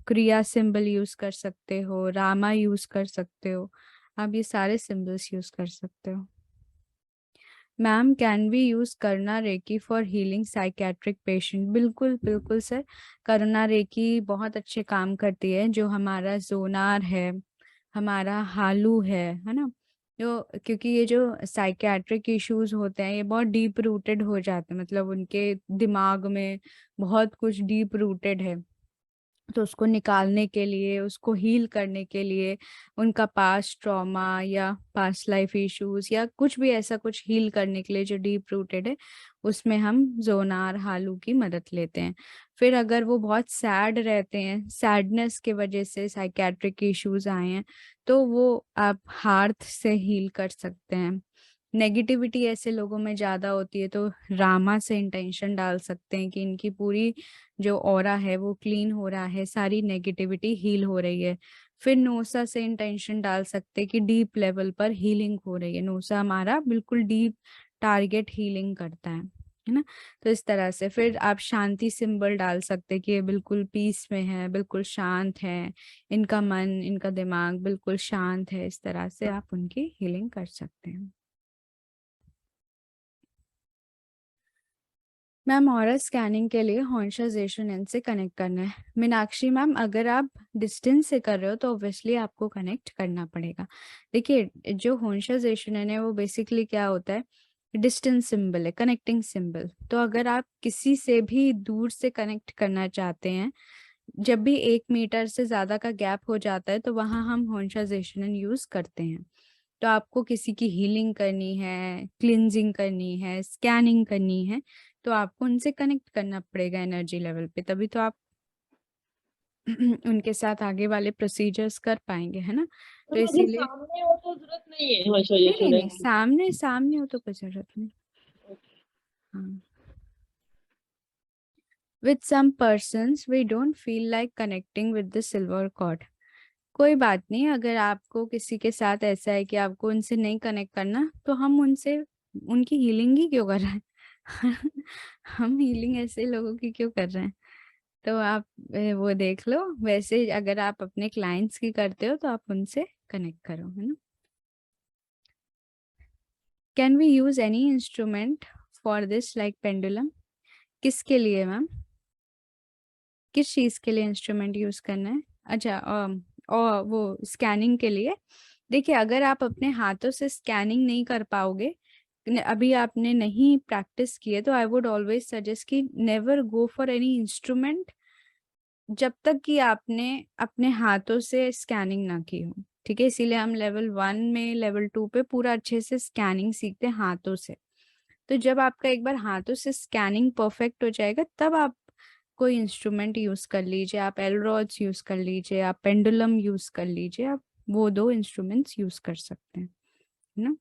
क्रिया सिंबल यूज कर सकते हो, रामा यूज कर सकते हो, आप ये सारे सिंबल्स यूज कर सकते हो। Ma'am can we use Karuna reiki for healing psychiatric patient? बिल्कुल बिल्कुल सर, करुणा रेकी बहुत अच्छे काम करती है। जो हमारा जोनार है, हमारा हालू है ना, जो क्योंकि ये जो साइकेट्रिक इश्यूज होते हैं ये बहुत डीप रूटेड हो जाते हैं, मतलब उनके दिमाग में बहुत कुछ डीप रूटेड है, तो उसको निकालने के लिए, उसको हील करने के लिए, उनका पास्ट ट्रॉमा या पास्ट लाइफ इश्यूज या कुछ भी ऐसा कुछ हील करने के लिए जो डीप रूटेड है, उसमें हम जोनार हालू की मदद लेते हैं। फिर अगर वो बहुत सैड रहते हैं, सैडनेस के वजह से साइकेट्रिक इश्यूज आए हैं, तो वो आप हार्थ से हील कर सकते हैं। नेगेटिविटी ऐसे लोगों में ज्यादा होती है तो रामा से इंटेंशन डाल सकते हैं कि इनकी पूरी जो ऑरा है वो क्लीन हो रहा है, सारी नेगेटिविटी हील हो रही है। फिर नोसा से इंटेंशन डाल सकते हैं कि डीप लेवल पर हीलिंग हो रही है। नोसा हमारा बिल्कुल डीप टारगेट हीलिंग करता है ना। तो इस तरह से फिर आप शांति सिंबल डाल सकते हैं कि ये बिल्कुल पीस में है, बिल्कुल शांत है, इनका मन, इनका दिमाग बिल्कुल शांत है। इस तरह से आप उनकी हीलिंग कर सकते हैं। मैम ऑरा स्कैनिंग के लिए हॉन्शाइजेशन एंड से कनेक्ट करना है। मीनाक्षी मैम अगर आप डिस्टेंस से कर रहे हो तो ऑब्वियसली आपको कनेक्ट करना पड़ेगा। देखिए जो हॉन्शाइजेशन है वो बेसिकली क्या होता है, डिस्टेंस सिंबल है, कनेक्टिंग सिंबल। तो अगर आप किसी से भी दूर से कनेक्ट करना चाहते हैं, जब भी 1 मीटर से ज्यादा का गैप हो जाता है तो वहां हम हॉन्शाइजेशन यूज करते हैं। तो आपको किसी की हीलिंग करनी है, क्लिनजिंग करनी है, स्कैनिंग करनी है, तो आपको उनसे कनेक्ट करना पड़ेगा एनर्जी लेवल पे, तभी तो आप उनके साथ आगे वाले प्रोसीजर्स कर पाएंगे, है ना। तो अगर इसीलिए सामने हो तो जरूरत नहीं है नहीं नहीं नहीं, हॉन्शाइजेशन सामने सामने हो तो कोई जरूरत नहीं। हाँ, with some persons we don't feel like connecting with the silver cord. कोई बात नहीं, अगर आपको किसी के साथ ऐसा है कि आपको उनसे नहीं कनेक्ट करना, तो हम उनसे उनकी हीलिंग ही क्यों कर रहे हैं? हम हीलिंग ऐसे लोगों की क्यों कर रहे हैं? तो आप वो देख लो। वैसे अगर आप अपने क्लाइंट्स की करते हो तो आप उनसे कनेक्ट करो, है ना। Can we use any instrument for this like pendulum? किसके लिए मैम? किस चीज के लिए इंस्ट्रूमेंट यूज करना है? अच्छा, और वो स्कैनिंग के लिए। देखिए, अगर आप अपने हाथों से स्कैनिंग नहीं कर पाओगे, अभी आपने नहीं प्रैक्टिस किए, तो आई वुड ऑलवेज सजेस्ट कि never go for any instrument जब तक कि आपने अपने हाथों से स्कैनिंग ना की हो। ठीक है, इसीलिए हम लेवल 1 में, लेवल 2 पे पूरा अच्छे से स्कैनिंग सीखते हैं हाथों से। तो जब आपका एक बार हाथों से स्कैनिंग परफेक्ट हो जाएगा, तब आप कोई इंस्ट्रूमेंट यूज कर लीजिए, आप एलरॉड्स यूज कर लीजिए, आप पेंडुलम यूज कर लीजिए, आप वो 2 इंस्ट्रूमेंट्स यूज कर सकते हैं, है ना।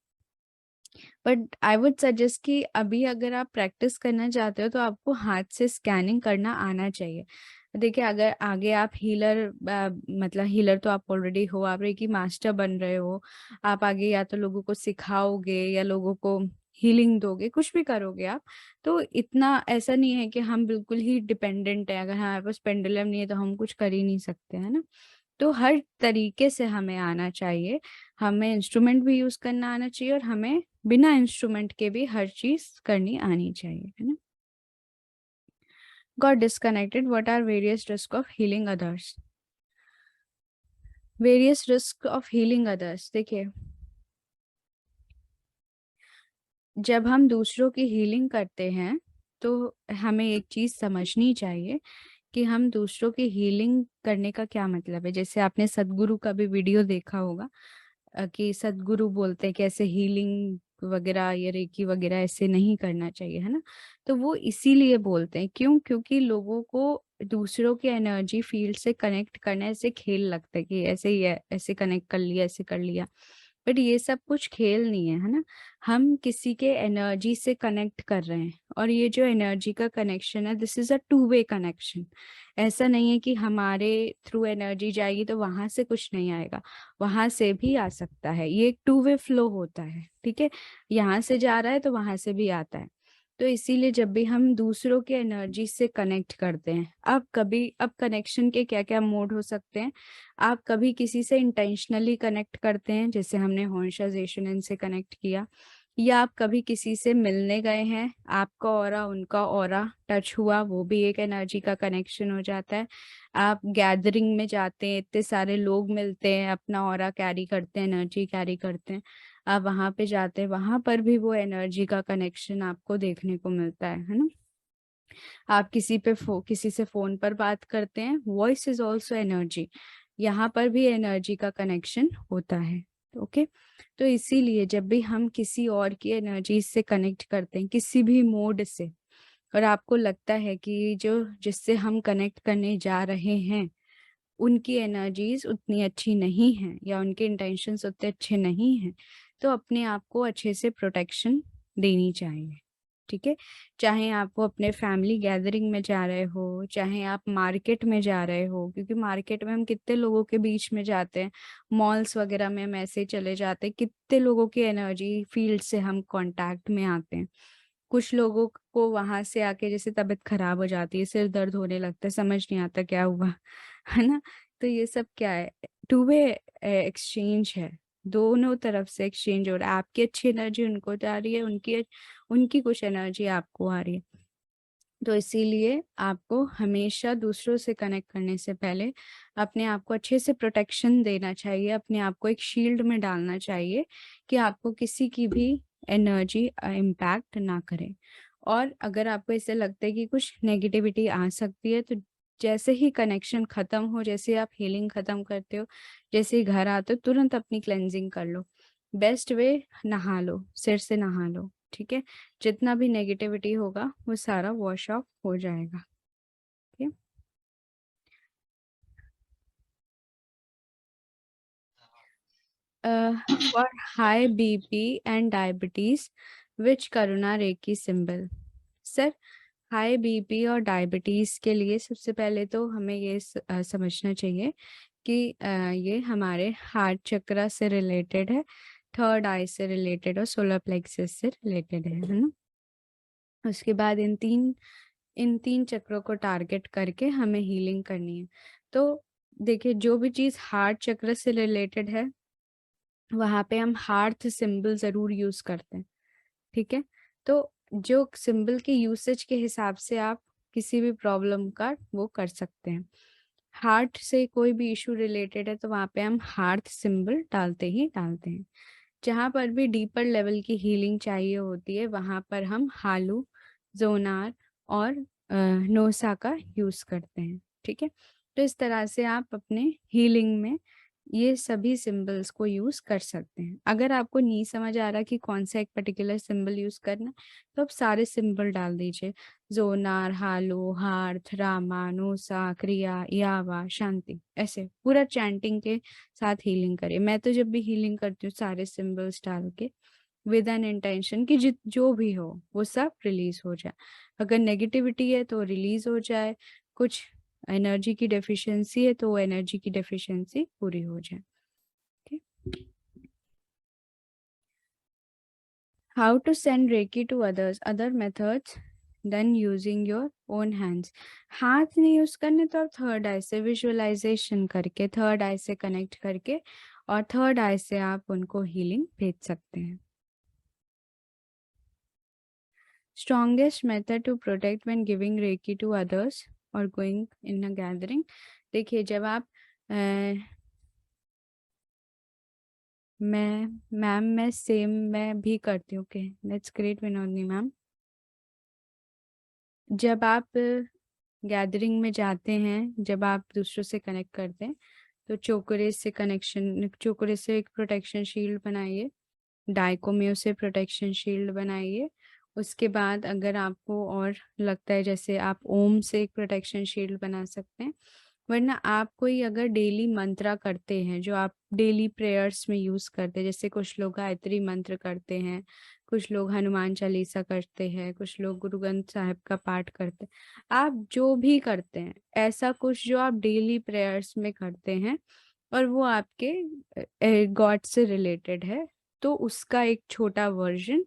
बट आई वुड सजेस्ट कि अभी अगर आप प्रैक्टिस करना चाहते हो तो आपको हाथ से स्कैनिंग करना आना चाहिए। देखिए, अगर आगे आप हीलर, मतलब हीलर तो आप ऑलरेडी हो, आप रेकी मास्टर बन रहे हो, आप आगे या तो लोगों को सिखाओगे या लोगों को हीलिंग दोगे, कुछ भी करोगे आप, तो इतना ऐसा नहीं है कि हम बिल्कुल ही डिपेंडेंट है, अगर हमारे पास पेंडुलम नहीं है तो हम कुछ कर ही नहीं सकते, है ना। तो हर तरीके से हमें आना चाहिए, हमें इंस्ट्रूमेंट भी यूज करना आना चाहिए और हमें बिना इंस्ट्रूमेंट के भी हर चीज करनी आनी चाहिए, है ना। Got disconnected. What are various risks of healing others? Various risks of healing others. देखिए, जब हम दूसरों की हीलिंग करते हैं तो हमें एक चीज समझनी चाहिए कि हम दूसरों की हीलिंग करने का क्या मतलब है। जैसे आपने सदगुरु का भी वीडियो देखा होगा, कि सदगुरु बोलते हैं कि ऐसे हीलिंग वगैरह या रेकी वगैरह ऐसे नहीं करना चाहिए, है ना। तो वो इसीलिए बोलते हैं, क्यों? क्योंकि लोगों को दूसरों के एनर्जी फील्ड से कनेक्ट करने ऐसे खेल लगता है कि ऐसे ही है, ऐसे कनेक्ट कर लिया, ऐसे कर लिया। बट ये सब कुछ खेल नहीं है, है ना। हम किसी के एनर्जी से कनेक्ट कर रहे हैं, और ये जो एनर्जी का कनेक्शन है, this is a 2 way connection. ऐसा नहीं है कि हमारे थ्रू एनर्जी जाएगी तो वहां से कुछ नहीं आएगा, वहां से भी आ सकता है। ये एक 2 वे फ्लो होता है, ठीक है। यहाँ से जा रहा है तो वहां से भी आता है। तो इसीलिए जब भी हम दूसरों के एनर्जी से कनेक्ट करते हैं, अब कनेक्शन के क्या क्या मोड हो सकते हैं। आप कभी किसी से इंटेंशनली कनेक्ट करते हैं, जैसे हमने होंशा जेशुनन से कनेक्ट किया, या आप कभी किसी से मिलने गए हैं, आपका ऑरा उनका ऑरा टच हुआ, वो भी एक एनर्जी का कनेक्शन हो जाता है। आप गैदरिंग में जाते हैं, इतने सारे लोग मिलते हैं, अपना ऑरा कैरी करते हैं, एनर्जी कैरी करते हैं, आप वहां पे जाते हैं, वहां पर भी वो एनर्जी का कनेक्शन आपको देखने को मिलता है ना। आप किसी से फोन पर बात करते हैं, वॉइस इज ऑल्सो एनर्जी, यहाँ पर भी एनर्जी का कनेक्शन होता है। ओके, तो इसीलिए जब भी हम किसी और की एनर्जी से कनेक्ट करते हैं किसी भी मोड से, और आपको लगता है कि जो जिससे हम कनेक्ट करने जा रहे हैं उनकी एनर्जीज उतनी अच्छी नहीं है या उनके इंटेंशंस उतने अच्छे नहीं हैं, तो अपने आप को अच्छे से प्रोटेक्शन देनी चाहिए। ठीक है, चाहे आप वो अपने फैमिली गैदरिंग में जा रहे हो, चाहे आप मार्केट में जा रहे हो, क्योंकि मार्केट में हम कितने लोगों के बीच में जाते हैं, मॉल्स वगैरह में हम ऐसे चले जाते हैं, कितने लोगों की एनर्जी फील्ड से हम कांटेक्ट में आते हैं। कुछ लोगों को वहां से आके जैसे तबीयत खराब हो जाती है, सिर दर्द होने लगता है, समझ नहीं आता क्या हुआ, है ना। तो ये सब क्या है? 2 वे एक्सचेंज है, दोनों तरफ से एक्सचेंज हो रहा है। आपकी अच्छी एनर्जी उनको जा रही है, उनकी कुछ एनर्जी आपको आ रही है। तो इसीलिए आपको हमेशा दूसरों से कनेक्ट करने से पहले अपने आप को अच्छे से प्रोटेक्शन देना चाहिए, अपने आप को एक शील्ड में डालना चाहिए कि आपको किसी की भी एनर्जी इम्पैक्ट ना करे। और अगर आपको ऐसे लगता है कि कुछ नेगेटिविटी आ सकती है, तो जैसे ही कनेक्शन खत्म हो, जैसे आप हीलिंग खत्म करते हो, जैसे ही घर आते हो, तुरंत अपनी क्लेंजिंग कर लो। बेस्ट वे, नहा लो, सिर से नहा लो, ठीक है। जितना भी नेगेटिविटी होगा वो सारा वॉश ऑफ हो जाएगा। ठीक है। For high BP and diabetes, which Karuna reiki symbol? Sir high BP और डायबिटीज़ के लिए सबसे पहले तो हमें ये समझना चाहिए कि ये हमारे हार्ट चक्र से रिलेटेड है, थर्ड आई से रिलेटेड और सोलर प्लेक्सस से रिलेटेड है ना। उसके बाद इन तीन चक्रों को टारगेट करके हमें हीलिंग करनी है। तो देखिए, जो भी चीज़ हार्ट चक्र से रिलेटेड है वहाँ पे हम हार्ट सिंबल ज़रूर यूज़ करते हैं, ठीक है। तो जो सिंबल के यूसेज के हिसाब से आप किसी भी प्रॉब्लम का वो कर सकते हैं। हार्ट से कोई भी इशू रिलेटेड है तो वहाँ पे हम हार्ट सिंबल डालते ही डालते हैं। जहाँ पर भी डीपर लेवल की हीलिंग चाहिए होती है वहाँ पर हम हालू, जोनार और नोसा का यूज़ करते हैं, ठीक है। तो इस तरह से आप अपने हीलिंग में ये सभी सिंबल्स को यूज़ कर सकते हैं। अगर आपको नहीं समझ आ रहा कि कौन सा एक पर्टिकुलर सिंबल यूज़ करना है तो आप सारे सिंबल डाल दीजिए, जोनार, हालो, हार्थ, रामा, नोसा, क्रिया, यावा, शांति, ऐसे पूरा चैंटिंग के साथ हीलिंग करिए। मैं तो जब भी हीलिंग करती हूँ सारे सिंबल्स डाल के विद एन इंटेंशन कि जो भी हो वो सब रिलीज हो जाए। अगर नेगेटिविटी है तो रिलीज हो जाए, कुछ एनर्जी की डेफिशिएंसी है तो वो एनर्जी की डेफिशिएंसी पूरी हो जाए। How to send reiki to others, other methods than using your own hands. हाथ नहीं यूज करने तो आप थर्ड आई से विजुअलाइजेशन करके, थर्ड आई से कनेक्ट करके और थर्ड आई से आप उनको हीलिंग भेज सकते हैं। Strongest method to protect when giving Reiki to others or going in a gathering। देखिए, जब आप मैं सेम मैं भी करती हूँ। Okay, that's great Vinodini ma'am. जब आप गैदरिंग में जाते हैं, जब आप दूसरों से कनेक्ट करते हैं तो चोकरे से एक प्रोटेक्शन शील्ड बनाइए, डाइकोमियो से प्रोटेक्शन शील्ड बनाइए। उसके बाद अगर आपको और लगता है जैसे आप ओम से एक प्रोटेक्शन शील्ड बना सकते हैं, वरना आप कोई अगर डेली मंत्रा करते हैं जो आप डेली प्रेयर्स में यूज़ करते हैं, जैसे कुछ लोग गायत्री मंत्र करते हैं, कुछ लोग हनुमान चालीसा करते हैं, कुछ लोग गुरु ग्रंथ साहिब का पाठ करते हैं, आप जो भी करते हैं ऐसा कुछ जो आप डेली प्रेयर्स में करते हैं और वो आपके गॉड से रिलेटेड है, तो उसका एक छोटा वर्जन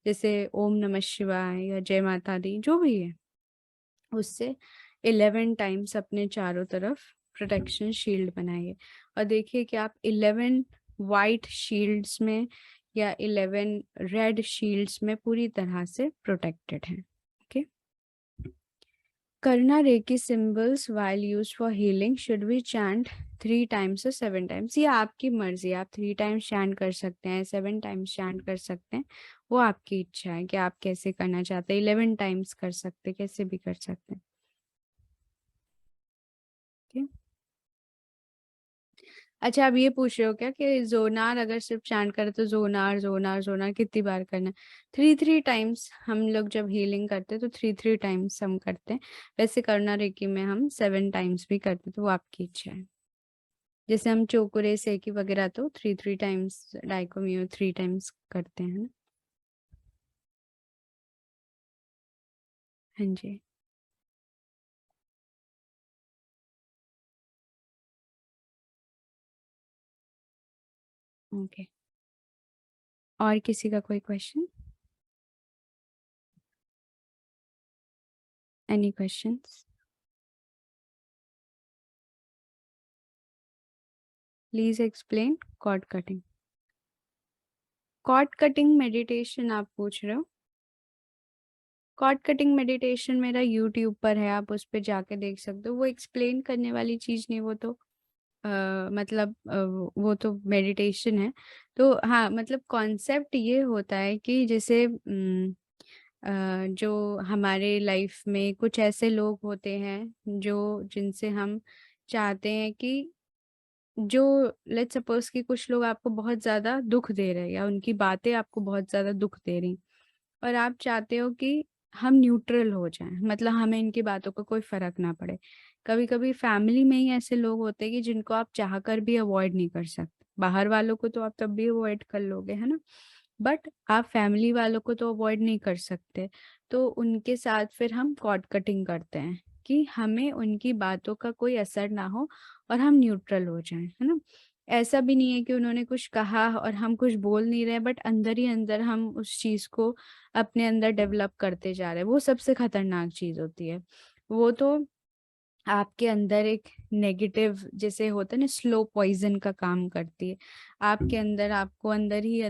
जैसे ओम नमः शिवाय या जय माता दी जो भी है, उससे 11 टाइम्स अपने चारों तरफ प्रोटेक्शन शील्ड बनाइए और देखिए कि आप 11 वाइट शील्ड्स में या 11 रेड शील्ड्स में पूरी तरह से प्रोटेक्टेड हैं। Okay, Karuna reiki symbols while used for healing, should we chant 3 times और 7 टाइम्स? ये आपकी मर्जी, आप 3 टाइम्स चैंट कर सकते हैं, 7 टाइम्स चैंट कर सकते हैं, वो आपकी इच्छा है कि आप कैसे करना चाहते हैं। 11 टाइम्स कर सकते हैं, कैसे भी कर सकते हैं। okay? अच्छा, आप ये पूछ रहे हो क्या कि जोनार अगर सिर्फ चैंट करे तो जोनार जोनार जोनार कितनी बार करना है? 3 टाइम्स हम लोग जब हीलिंग करते हैं तो 3 टाइम्स हम करते हैं। वैसे करना रेकी में हम 7 टाइम्स भी करते हैं, तो वो आपकी इच्छा है। जैसे हम चोकुरे सेकी वगैरह तो 3 टाइम्स, डाइकोमियो 3 टाइम्स करते हैं ना। हाँ जी, ओके। और किसी का कोई question? Any questions? Please explain cord cutting. Cord cutting meditation आप पूछ रहे हो? कॉर्ड कटिंग मेडिटेशन मेरा यूट्यूब पर है, आप उस पर जाके देख सकते हो। वो एक्सप्लेन करने वाली चीज़ नहीं, वो तो मतलब वो तो मेडिटेशन है। तो हाँ, मतलब कॉन्सेप्ट ये होता है कि जैसे जो हमारे लाइफ में कुछ ऐसे लोग होते हैं जो जिनसे हम चाहते हैं कि जो लेट्स सपोज कि कुछ लोग आपको बहुत ज़्यादा दुख दे रहे हैं या उनकी बातें आपको बहुत ज़्यादा दुख दे रही, और आप चाहते हो कि हम न्यूट्रल हो जाएं, मतलब हमें इनकी बातों का कोई फर्क ना पड़े। कभी कभी फैमिली में ही ऐसे लोग होते हैं कि जिनको आप चाह कर भी अवॉइड नहीं कर सकते, बाहर वालों को तो आप तब भी अवॉइड कर लोगे, है ना, बट आप फैमिली वालों को तो अवॉइड नहीं कर सकते, तो उनके साथ फिर हम कॉर्ड कटिंग करते हैं कि हमें उनकी बातों का कोई असर ना हो और हम न्यूट्रल हो जाएं, है ना। ऐसा भी नहीं है कि उन्होंने कुछ कहा और हम कुछ बोल नहीं रहे, बट अंदर ही अंदर हम उस चीज को अपने अंदर डेवलप करते जा रहे हैं। वो सबसे खतरनाक चीज होती है। वो तो आपके अंदर एक नेगेटिव, जैसे होता है ना, स्लो पॉइजन का काम करती है। आपके अंदर, आपको अंदर ही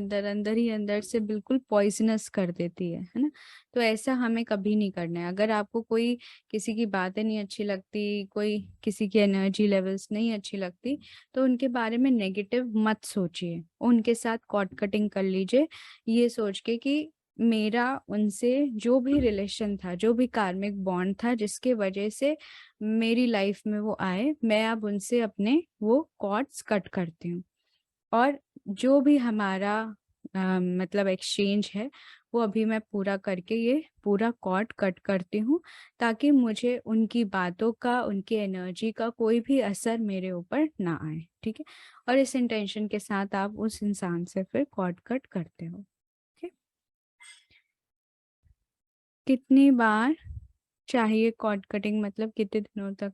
अंदर से बिल्कुल पॉइजनस कर देती है ना। तो ऐसा हमें कभी नहीं करना है। अगर आपको कोई किसी की बातें नहीं अच्छी लगती, कोई किसी की एनर्जी लेवल्स नहीं अच्छी लगती, तो उनके बारे में नेगेटिव मत सोचिए, उनके साथ कॉर्ड कटिंग कर लीजिए, ये सोच के कि मेरा उनसे जो भी रिलेशन था, जो भी कार्मिक बॉन्ड था जिसके वजह से मेरी लाइफ में वो आए, मैं अब उनसे अपने वो कॉर्ड्स कट करती हूँ। और जो भी हमारा मतलब एक्सचेंज है, वो अभी मैं पूरा करके ये पूरा कॉर्ड कट करती हूँ, ताकि मुझे उनकी बातों का, उनकी एनर्जी का कोई भी असर मेरे ऊपर ना आए, ठीक है। और इस इंटेंशन के साथ आप उस इंसान से फिर कॉर्ड कट करते हो। ठीक है। कितनी बार चाहिए कॉर्ड कटिंग, मतलब कितने दिनों तक?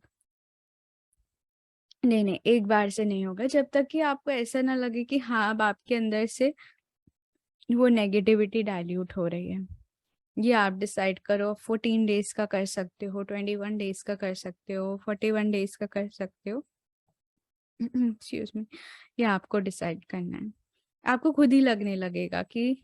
नहीं नहीं, एक बार से नहीं होगा, जब तक कि आपको ऐसा ना लगे कि हाँ अब आपके अंदर से वो नेगेटिविटी डाइल्यूट हो रही है। ये आप डिसाइड करो। 14 डेज का कर सकते हो, 21 डेज का कर सकते हो, 41 डेज का कर सकते हो। Excuse me. ये आपको डिसाइड करना है। आपको खुद ही लगने लगेगा कि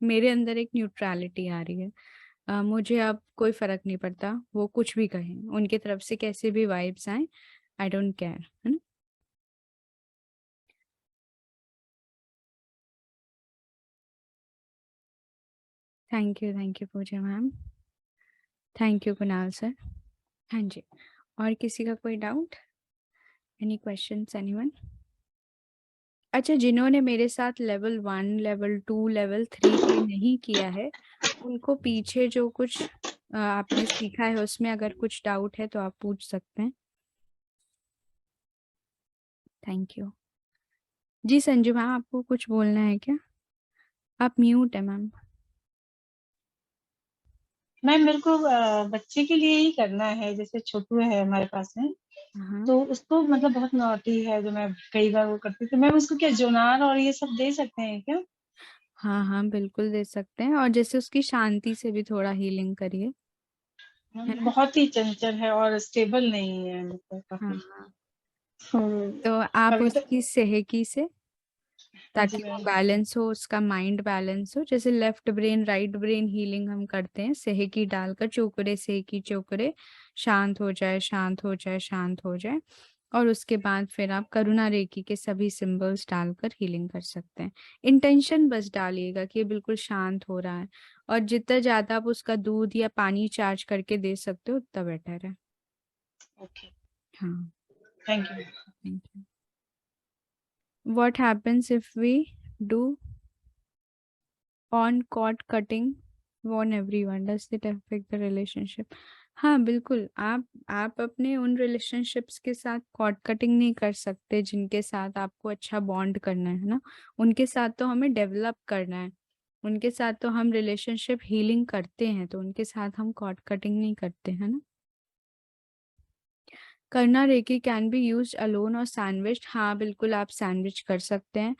मेरे अंदर एक न्यूट्रलिटी आ रही है। मुझे अब कोई फर्क नहीं पड़ता वो कुछ भी कहें, उनकी तरफ से कैसे भी वाइब्स आए, आई डोंट केयर, है ना। Thank you Pooja ma'am. Thank you Kunal sir. हाँ जी, और किसी का कोई डाउट? Any questions anyone? अच्छा, जिन्होंने मेरे साथ लेवल 1, लेवल 2, लेवल 3 पे नहीं किया है, उनको पीछे जो कुछ आपने सीखा है उसमें अगर कुछ डाउट है तो आप पूछ सकते हैं। Thank you. जी संजू मैम, आपको कुछ बोलना है क्या? आप म्यूट है मैम। मैम मेरे को बच्चे के लिए ही करना है, जैसे छोटू है हमारे पास में, हाँ तो उसको मतलब बहुत नॉटी है, जो मैं कई बार वो करती थी। मैम उसको क्या जोनार और ये सब दे सकते हैं क्या? हाँ हाँ, बिल्कुल दे सकते हैं। और जैसे उसकी शांति से भी थोड़ा हीलिंग करिए, है ना। बहुत ही चंचल है और स्टेबल नहीं है, मतलब हाँ काफी। हाँ, तो तो आप अभी तो उसकी सेहकी से, जी ताकि वो मैम। बैलेंस हो, उसका माइंड बैलेंस हो। जैसे left brain right brain healing हम करते हैं, सेहकी डालकर, चोकरे सेहकी चोकरे, शांत हो जाए, शांत हो जाए, शांत हो जाए। और उसके बाद फिर आप करुणा रेकी के सभी सिंबल्स डालकर हीलिंग कर सकते हैं। इंटेंशन बस डालिएगा कि ये बिल्कुल शांत हो रहा है, और जितना ज्यादा आप उसका दूध या पानी चार्ज करके दे सकते हो उतना बेटर है। ओके, हाँ, thank you. Thank you. What happens if we do on cord cutting on everyone? Does it affect the relationship? हाँ बिल्कुल, आप अपने उन रिलेशनशिप्स के साथ कॉर्ड कटिंग नहीं कर सकते जिनके साथ आपको अच्छा बॉन्ड करना है ना। उनके साथ तो हमें डेवलप करना है, उनके साथ तो हम रिलेशनशिप हीलिंग करते हैं, तो उनके साथ हम कॉर्ड कटिंग नहीं करते हैं ना। Karuna reiki can be use alone और सैंडविच। हाँ बिल्कुल, आप सैंडविच कर सकते हैं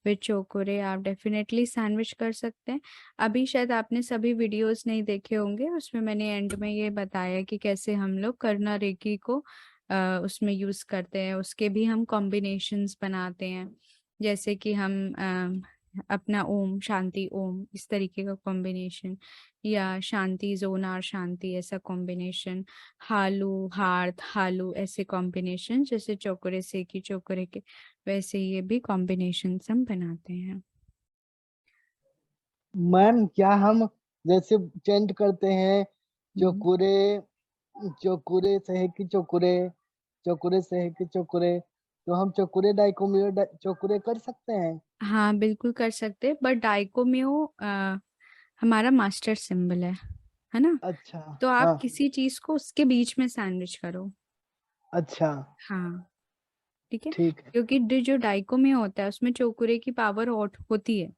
विद चोकोरे, आप डेफिनेटली सैंडविच कर सकते हैं। अभी शायद आपने सभी वीडियोस नहीं देखे होंगे, उसमें मैंने एंड में ये बताया कि कैसे हम लोग करना रेकी को उसमें यूज करते हैं। उसके भी हम कॉम्बिनेशंस बनाते हैं, जैसे कि हम अपना ओम शांति ओम इस तरीके का कॉम्बिनेशन, या शांति जोनार शांति ऐसा कॉम्बिनेशन, हालू हार्थ हालू ऐसे कॉम्बिनेशन, जैसे चोकरे से की चोकरे के, वैसे ये भी कॉम्बिनेशन हम बनाते हैं। मैम क्या हम जैसे चेंट करते हैं चोकुरे चोकुरे सहेकी चोकुरे चोकुरे सहेकी चोकुरे, तो हम चोकुरे डाइकोमियो चोकुरे कर सकते हैं? हाँ बिल्कुल कर सकते, बट डाइकोमियो हमारा मास्टर सिंबल है ना। अच्छा। तो आप हाँ। किसी चीज को उसके बीच में सैंडविच करो। अच्छा। हाँ ठीक है, ठीक है। क्योंकि जो डाइकोमियो होता है उसमें चोकुरे की पावर होती है,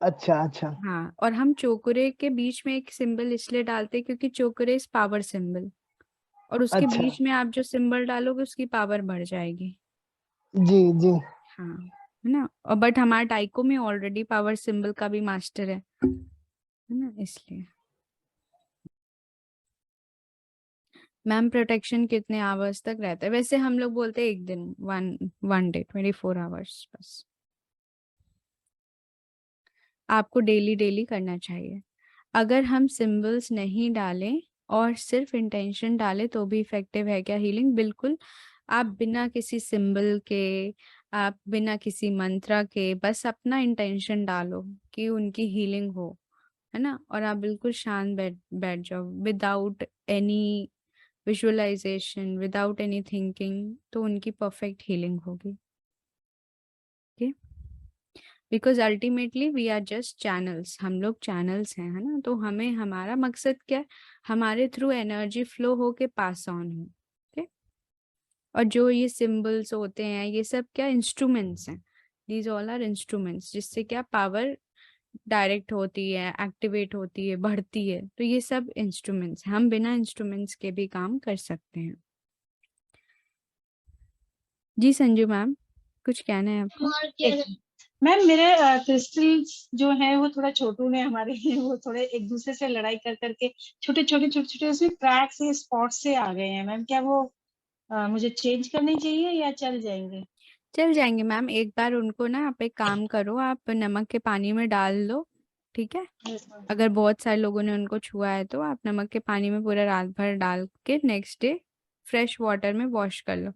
अच्छा अच्छा हाँ, और हम चोकुरे के बीच में एक सिंबल इसलिए डालते हैं क्योंकि चोकुरे इज पावर सिंबल, और उसके अच्छा बीच में आप जो सिंबल डालोगे उसकी पावर बढ़ जाएगी। जी जी हाँ, है ना। और बट हमारा टाइको में ऑलरेडी पावर सिंबल का भी मास्टर है ना, इसलिए। मैम प्रोटेक्शन कितने आवर्स तक रहता है? वैसे हम लोग बोलते हैं एक दिन, वन डे 24 आवर्स बस। आपको डेली करना चाहिए। अगर हम सिंबल्स नहीं डालें और सिर्फ इंटेंशन डालें तो भी इफेक्टिव है क्या हीलिंग? बिल्कुल। आप बिना किसी सिंबल के, आप बिना किसी मंत्रा के बस अपना इंटेंशन डालो कि उनकी हीलिंग हो, है ना। और आप बिल्कुल शांत बैठ बैठ जाओ without any visualization, without any thinking, तो उनकी परफेक्ट हीलिंग होगी। Okay, because ultimately we are just channels, हम लोग चैनल्स हैं, है ना। तो हमें, हमारा मकसद क्या है? हमारे थ्रू एनर्जी फ्लो होके पास ऑन हो। ओके, और जो ये सिंबल्स होते हैं ये सब क्या इंस्ट्रूमेंट्स हैं, दीज ऑल आर इंस्ट्रूमेंट्स, जिससे क्या पावर डायरेक्ट होती है, एक्टिवेट होती है, बढ़ती है। तो ये सब इंस्ट्रूमेंट्स, हम बिना इंस्ट्रूमेंट्स के भी काम कर सकते हैं। जी संजू मैम, कुछ कहना है आपको? मैम मेरे क्रिस्टल्स जो है वो थोड़ा छोटू ने हमारे वो थोड़े एक दूसरे से लड़ाई कर करके छोटे छोटे उसमें क्रैक्स से स्पॉट से आ गए हैं मैम। क्या वो मुझे चेंज करनी चाहिए या चल जाएंगे? चल जाएंगे मैम। एक बार उनको ना, आप एक काम करो, आप नमक के पानी में डाल लो, ठीक है। Yes, ma'am. अगर बहुत सारे लोगों ने उनको छुआ है तो आप नमक के पानी में पूरा रात भर डाल के नेक्स्ट डे फ्रेश वाटर में वॉश कर लो।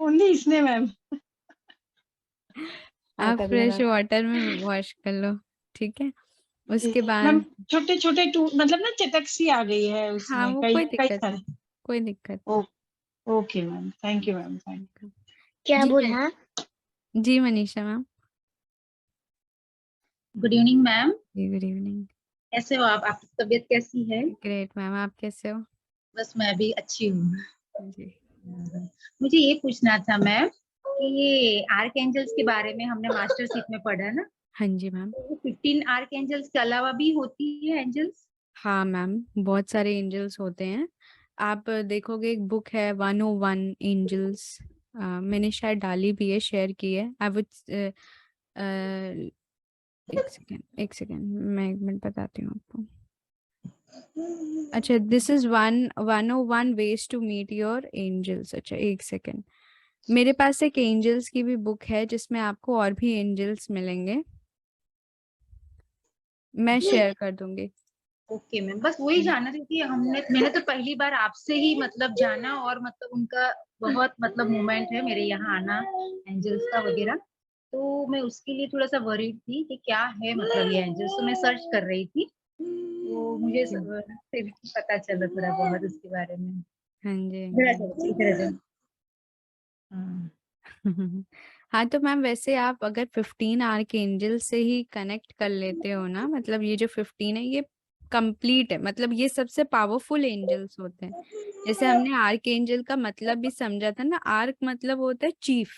ओनली इसने मैम। आप कर फ्रेश लेना वाटर में वॉश कर लो, ठीक है। जी उसके मैम। बाद छोटे छोटे मतलब ना चटक सी आ गई है हाँ, उसमें वो कई कोई कई दिक्कत नहीं, सारे। कोई दिक्कत ओ, okay ma'am, thank you ma'am, thank नहीं। क्या जी बोला? जी Manisha ma'am. Good evening ma'am, जी गुड इवनिंग। कैसे हो आप? आपकी तबीयत कैसी है? ग्रेट मैम, आप कैसे हो? बस मैं भी अच्छी हूँ। जी मुझे ये पूछना था मैम कि ये आर्क एंजल्स के बारे में हमने मास्टर सीट में पढ़ा ना, हाँ जी मैम। तो 15 आर्क एंजल्स के अलावा भी होती है एंजल्स? हाँ मैम, बहुत सारे एंजल्स होते हैं। आप देखोगे एक बुक है 101 एंजल्स, मैंने शायद डाली भी है, शेयर की है। आई वुड एक सेकेंड, मैं एक मिनट बताती हूँ आपको। अच्छा, this is 101 ways to meet your angels. अच्छा एक सेकेंड, मेरे पास एक एंजल्स की भी बुक है जिसमें आपको और भी एंजल्स मिलेंगे, मैं शेयर कर दूंगी। ओके मैम, बस वही जानना थी कि मैंने तो पहली बार आपसे ही मतलब जाना, और मतलब उनका बहुत मतलब मूवमेंट है मेरे यहाँ आना एंजल्स का वगैरह, तो मैं उसके लिए थोड़ा सा वरीड थी कि क्या है मतलब ये एंजल्स, तो मैं सर्च कर रही थी, तो मुझे फिर पता चला थोड़ा बहुत उसके बारे में। हाँ जी इधर आ जाओ, इधर आ जाओ। हाँ। हाँ तो मैम, वैसे आप अगर 15 आर्क एंजल से ही कनेक्ट कर लेते हो ना, मतलब ये जो 15 है ये कंप्लीट है, मतलब ये सबसे पावरफुल एंजल्स होते हैं। जैसे हमने आर्क एंजल का मतलब भी समझा था ना, आर्क मतलब होता है चीफ,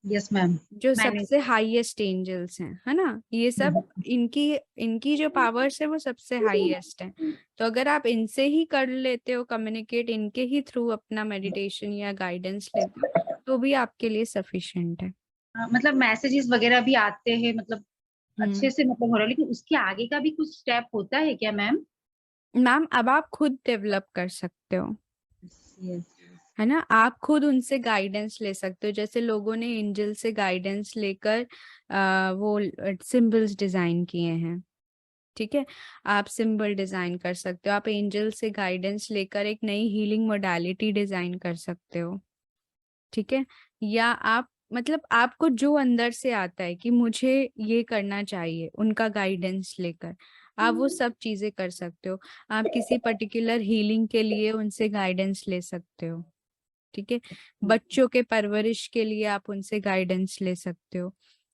यस मैम, जो मैंने सबसे हाईएस्ट एंजल्स हैं, है ना। ये सब इनकी इनकी जो पावर्स है वो सबसे हाईएस्ट है। तो अगर आप इनसे ही कर लेते हो कम्युनिकेट, इनके ही थ्रू अपना मेडिटेशन या गाइडेंस लेते हो, तो भी आपके लिए सफिशिएंट है। मतलब मैसेजेस वगैरह भी आते हैं, मतलब अच्छे से मतलब हो रहा है, लेकिन उसके आगे का भी कुछ स्टेप होता है क्या मैम? मैम अब आप खुद डेवलप कर सकते हो, यस। है ना। आप खुद उनसे गाइडेंस ले सकते हो, जैसे लोगों ने एंजल से गाइडेंस लेकर वो सिंबल्स डिजाइन किए हैं, ठीक है। आप सिंबल डिजाइन कर सकते हो, आप एंजल से गाइडेंस लेकर एक नई हीलिंग मोडालिटी डिजाइन कर सकते हो, ठीक है। या आप मतलब आपको जो अंदर से आता है कि मुझे ये करना चाहिए, उनका गाइडेंस लेकर आप वो सब चीजें कर सकते हो। आप किसी पर्टिकुलर हीलिंग के लिए उनसे गाइडेंस ले सकते हो, ठीक है। बच्चों के परवरिश के लिए आप उनसे गाइडेंस ले सकते हो।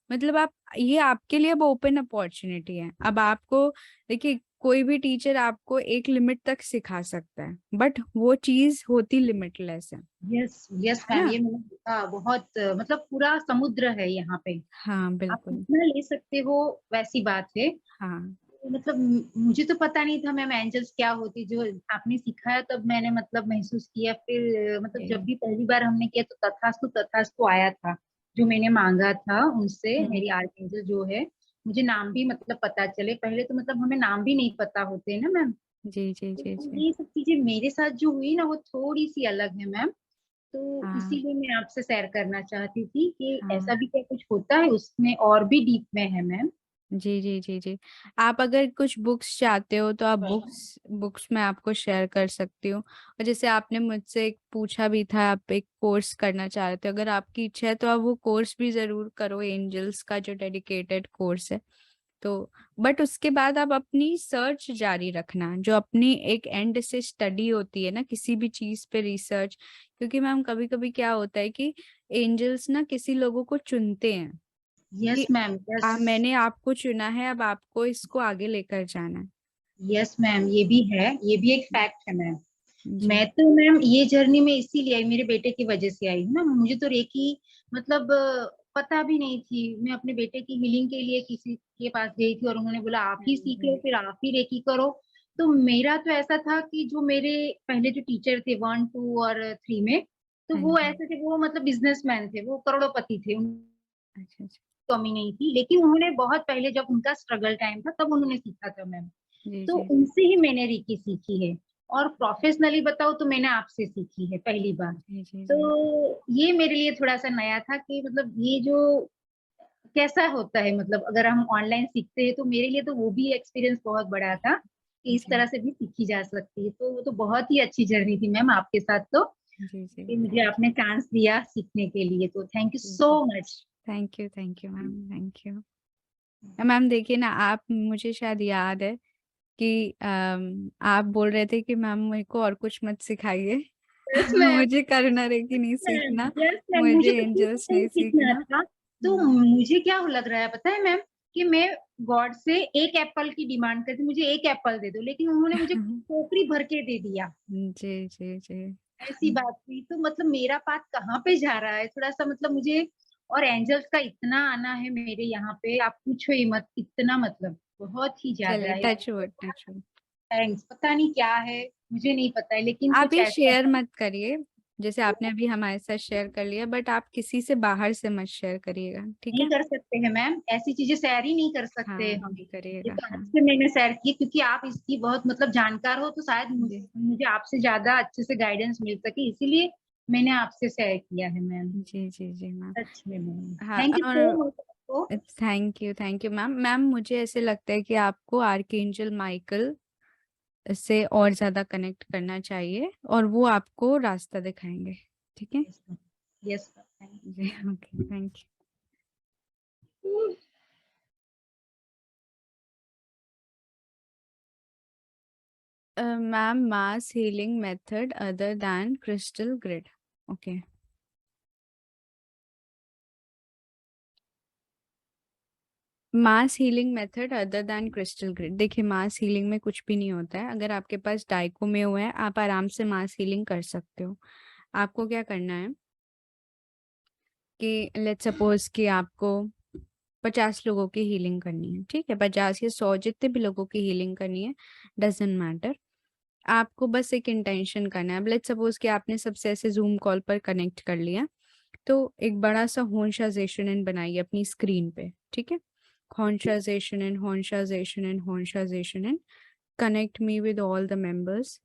मतलब आप, ये आपके लिए अब ओपन अपॉर्चुनिटी है। अब आपको देखिए, कोई भी टीचर आपको एक लिमिट तक सिखा सकता है, बट वो चीज होती लिमिटलेस है यस यस है मैम, ना? ये मैंने देखा बहुत मतलब पूरा समुद्र है यहाँ पे, हाँ आप बिल्कुल। कितना ले सकते हो वैसी बात है। हाँ मतलब मुझे तो पता नहीं था मैम एंजल्स क्या होती, जो आपने सिखाया तब मैंने मतलब महसूस किया। फिर मतलब जब जी। भी पहली बार हमने किया तो तथास्तु आया था, जो मैंने मांगा था उनसे। मेरी आर्कएंजल जो है, मुझे नाम भी मतलब पता चले, पहले तो मतलब हमें नाम भी नहीं पता होते ना मैम। जी जी जी तो जी। ये सब चीजें मेरे साथ जो हुई ना वो थोड़ी सी अलग है मैम। तो हाँ इसीलिए मैं आपसे शेयर करना चाहती थी कि हाँ। ऐसा भी क्या कुछ होता है उसमें, और भी डीप में है मैम। जी जी जी जी। आप अगर कुछ बुक्स चाहते हो तो आप बुक्स बुक्स में आपको शेयर कर सकती हूँ। और जैसे आपने मुझसे एक पूछा भी था, आप एक कोर्स करना चाह रहे थे, अगर आपकी इच्छा है तो आप वो कोर्स भी जरूर करो, एंजल्स का जो डेडिकेटेड कोर्स है। तो बट उसके बाद आप अपनी सर्च जारी रखना, जो अपनी एक एंड से स्टडी होती है ना किसी भी चीज पे रिसर्च। क्योंकि मैम कभी कभी क्या होता है कि एंजल्स ना किसी लोगों को चुनते हैं यस कि मैम यस। मैंने आपको चुना है, अब आपको इसको आगे लेकर जाना है। यस मैम, ये भी है, ये भी एक फैक्ट है मैम। जी मैं तो मैम ये जर्नी में इसीलिए आई, मेरे बेटे की वजह से आई हूँ ना। मुझे तो रेकी मतलब पता भी नहीं थी। मैं अपने बेटे की हीलिंग के लिए किसी के पास गई थी और उन्होंने बोला आप ही सीख लो, जी फिर आप ही रेकी करो। तो मेरा तो ऐसा था कि जो मेरे पहले जो टीचर थे 1 2 और 3 में, तो हाँ वो जी। ऐसे थे, वो मतलब बिजनेसमैन थे, वो करोड़पति थे, अच्छा अच्छा। कमी नहीं थी। लेकिन उन्होंने बहुत पहले जब उनका स्ट्रगल टाइम था तब उन्होंने सीखा था मैम। जी तो जी उनसे ही मैंने रीकी सीखी है। और प्रोफेशनली बताओ तो मैंने आपसे सीखी है पहली बार। जी जी जी। तो ये मेरे लिए थोड़ा सा नया था कि मतलब ये जो कैसा होता है, मतलब अगर हम ऑनलाइन सीखते हैं तो मेरे लिए तो वो भी एक्सपीरियंस बहुत बड़ा था कि इस जी तरह से भी सीखी जा सकती है। तो वो तो बहुत ही अच्छी जर्नी थी मैम आपके साथ, तो जी जी। कि मुझे आपने चांस दिया सीखने के लिए, तो thank you so much. Thank you ma'am, thank you. Ma'am देखिए ना, आप मुझे शायद याद है कि आप बोल रहे थे कि मैम मेरे को और कुछ मत सिखाइए। यस मैम, मुझे करुणा रेकी नहीं मैम सीखना, यस मैम, मुझे मुझे तो खुद एंजल्स नहीं नहीं सीखना सीखना। था। तो मुझे क्या लग रहा है पता है मैम, कि मैं गॉड से एक एप्पल की डिमांड करती, मुझे एक एप्पल दे दो, लेकिन उन्होंने मुझे टोकरी भर के दे दिया। जी जी जी। ऐसी बात हुई। तो मतलब मेरा पाथ कहाँ पे जा रहा है थोड़ा सा मतलब मुझे, और एंजल्स का इतना आना है मेरे यहाँ पे, आप पूछो ही मत, इतना मतलब बहुत ही ज्यादा चलिए है। Touch wood touch wood. Thanks, पता नहीं क्या है, मुझे नहीं पता है, लेकिन आप कुछ ये ऐसा शेयर है। मत करिए, जैसे आपने अभी हमारे साथ शेयर कर लिया, बट आप किसी से बाहर से मत शेयर करिएगा, ठीक नहीं है? कर सकते हैं मैम, ऐसी चीजें शेयर ही नहीं कर सकते हाँ हैं हम। नहीं ये करिएगा, तो हाँ। आपसे मैंने शेयर की क्योंकि आप इसकी बहुत मतलब जानकार हो, तो शायद जी मुझे आपसे ज्यादा अच्छे से गाइडेंस मिल सके, इसीलिए मैंने आपसे शेयर किया है मैम। जी जी जी मैम। सच में मैम, हाँ थैंक यू सो और मच आपको। Thank you ma'am. मैम मुझे ऐसे लगता है कि आपको आर्कएंजल माइकल से और ज्यादा कनेक्ट करना चाहिए, और वो आपको रास्ता दिखाएंगे, ठीक है? Yes ma'am. जी okay, thank you. Ma'am mass healing method other than crystal grid, okay. Mass healing method other than crystal grid, देखिए मास हीलिंग में कुछ भी नहीं होता है। अगर आपके पास डाइको में हुआ है, आप आराम से मास हीलिंग कर सकते हो। आपको क्या करना है कि लेट्स सपोज कि आपको 50 लोगों की हीलिंग करनी है, ठीक है? 50 या 100, जितने भी लोगों की हीलिंग करनी है, डजेंट मैटर। आपको बस एक इंटेंशन करना है। अब लेट्स सपोज कि आपने सबसे ऐसे जूम कॉल पर कनेक्ट कर लिया, तो एक बड़ा सा होंशाजेशन इन बनाइए अपनी स्क्रीन पे, ठीक है? होंशाजेशन इन, होंशाजेशन इन, होंशाजेशन in, connect me with all the members,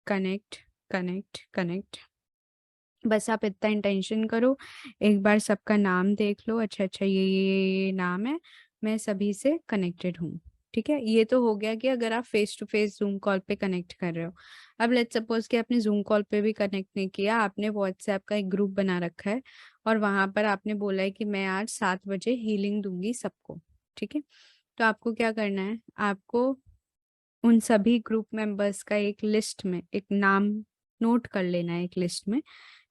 connect connect connect. बस आप इतना इंटेंशन करो, एक बार सबका नाम देख लो, अच्छा अच्छा ये नाम है, मैं सभी से कनेक्टेड हूँ, ठीक है? ये तो हो गया कि अगर आप face to face zoom call पे कनेक्ट कर रहे हो। अब लेट्स सपोज कि आपने जूम कॉल पे भी कनेक्ट नहीं किया, आपने व्हाट्सएप का एक ग्रुप बना रखा है और वहां पर आपने बोला है कि मैं आज 7 बजे हीलिंग दूंगी सबको, ठीक है? तो आपको क्या करना है, आपको उन सभी ग्रुप मेंबर्स का एक लिस्ट में एक नाम नोट कर लेना है, एक लिस्ट में,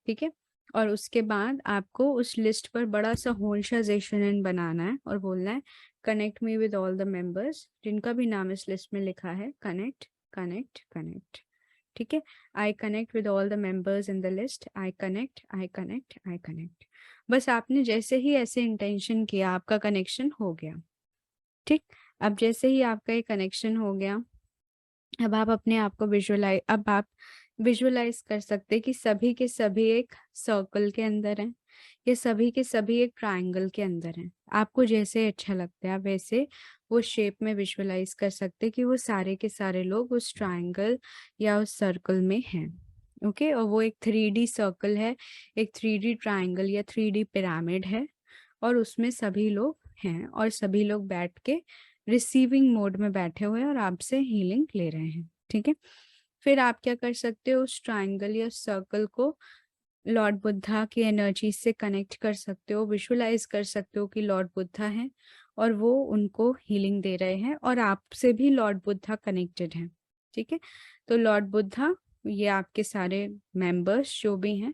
ठीक है? और उसके बाद आपको उस लिस्ट पर बड़ा सा होल्शा जेशनन बनाना है और बोलना है connect me with all the members, जिनका भी नाम इस लिस्ट में लिखा है, कनेक्ट कनेक्ट कनेक्ट। ठीक है, I connect with all the members in the list, I connect I connect I connect. बस आपने जैसे ही ऐसे इंटेंशन किया आपका कनेक्शन हो गया। ठीक, अब जैसे ही आपका ये कनेक्शन हो गया, अब आप अपने आप को विजुअलाइज कर सकते हैं कि सभी के सभी एक सर्कल के अंदर हैं, ये सभी के सभी एक ट्रायंगल के अंदर हैं। आपको जैसे अच्छा लगता है आप वैसे वो शेप में विजुअलाइज कर सकते हैं कि वो सारे के सारे लोग उस ट्रायंगल या उस सर्कल में हैं। ओके, और वो एक 3D सर्कल है, एक 3D ट्रायंगल या 3D पिरामिड है, और उसमें सभी लोग हैं और सभी लोग बैठ के रिसीविंग मोड में बैठे हुए हैं और आपसे हीलिंग ले रहे हैं। ठीक है, फिर आप क्या कर सकते हो, उस ट्रायंगल या सर्कल को लॉर्ड बुद्धा की एनर्जी से कनेक्ट कर सकते हो, विजुअलाइज कर सकते हो कि लॉर्ड बुद्धा हैं और वो उनको हीलिंग दे रहे हैं और आपसे भी लॉर्ड बुद्धा कनेक्टेड हैं। ठीक है, तो लॉर्ड बुद्धा ये आपके सारे मेंबर्स जो भी हैं,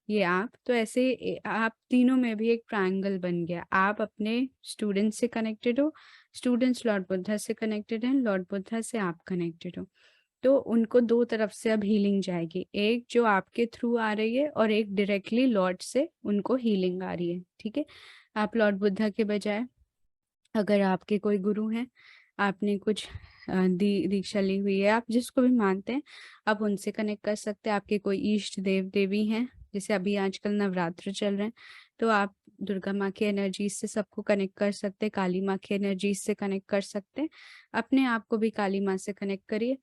ये आप, तो ऐसे आप तीनों में भी एक ट्रायंगल बन गया। आप अपने स्टूडेंट्स से कनेक्टेड हो, स्टूडेंट्स लॉर्ड बुद्धा से कनेक्टेड हैं, लॉर्ड बुद्धा से आप कनेक्टेड हो। तो उनको दो तरफ से अब हीलिंग जाएगी, एक जो आपके थ्रू आ रही है और एक डायरेक्टली लॉर्ड से उनको हीलिंग आ रही है। ठीक है, आप लॉर्ड बुद्धा के बजाय अगर आपके कोई गुरु हैं, आपने कुछ दीक्षा ली हुई है, आप जिसको भी मानते हैं आप उनसे कनेक्ट कर सकते हैं। आपके कोई इष्ट देव देवी हैं, जैसे अभी आजकल नवरात्र चल रहे हैं, तो आप दुर्गा माँ की एनर्जी से सबको कनेक्ट कर सकते हैं, काली माँ की एनर्जी से कनेक्ट कर सकते हैं। अपने आप को भी काली माँ से कनेक्ट करिए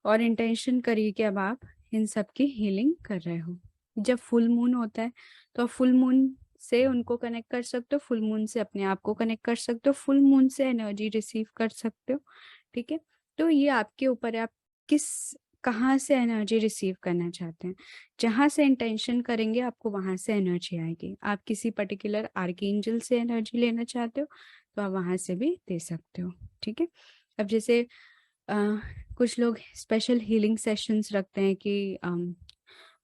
और इंटेंशन करिए कि अब आप इन सब की हीलिंग कर रहे हो। जब फुल मून होता है तो आप फुल मून से उनको कनेक्ट कर सकते हो, फुल मून से अपने आप को कनेक्ट कर सकते हो, फुल मून से एनर्जी रिसीव कर सकते हो। ठीक है, तो ये आपके ऊपर है, आप कहाँ से एनर्जी रिसीव करना चाहते हैं। जहाँ से इंटेंशन करेंगे आपको वहां से एनर्जी आएगी। आप किसी पर्टिकुलर आर्कएंजल से एनर्जी लेना चाहते हो तो आप वहां से भी दे सकते हो। ठीक है, अब जैसे कुछ लोग स्पेशल हीलिंग सेशंस रखते हैं कि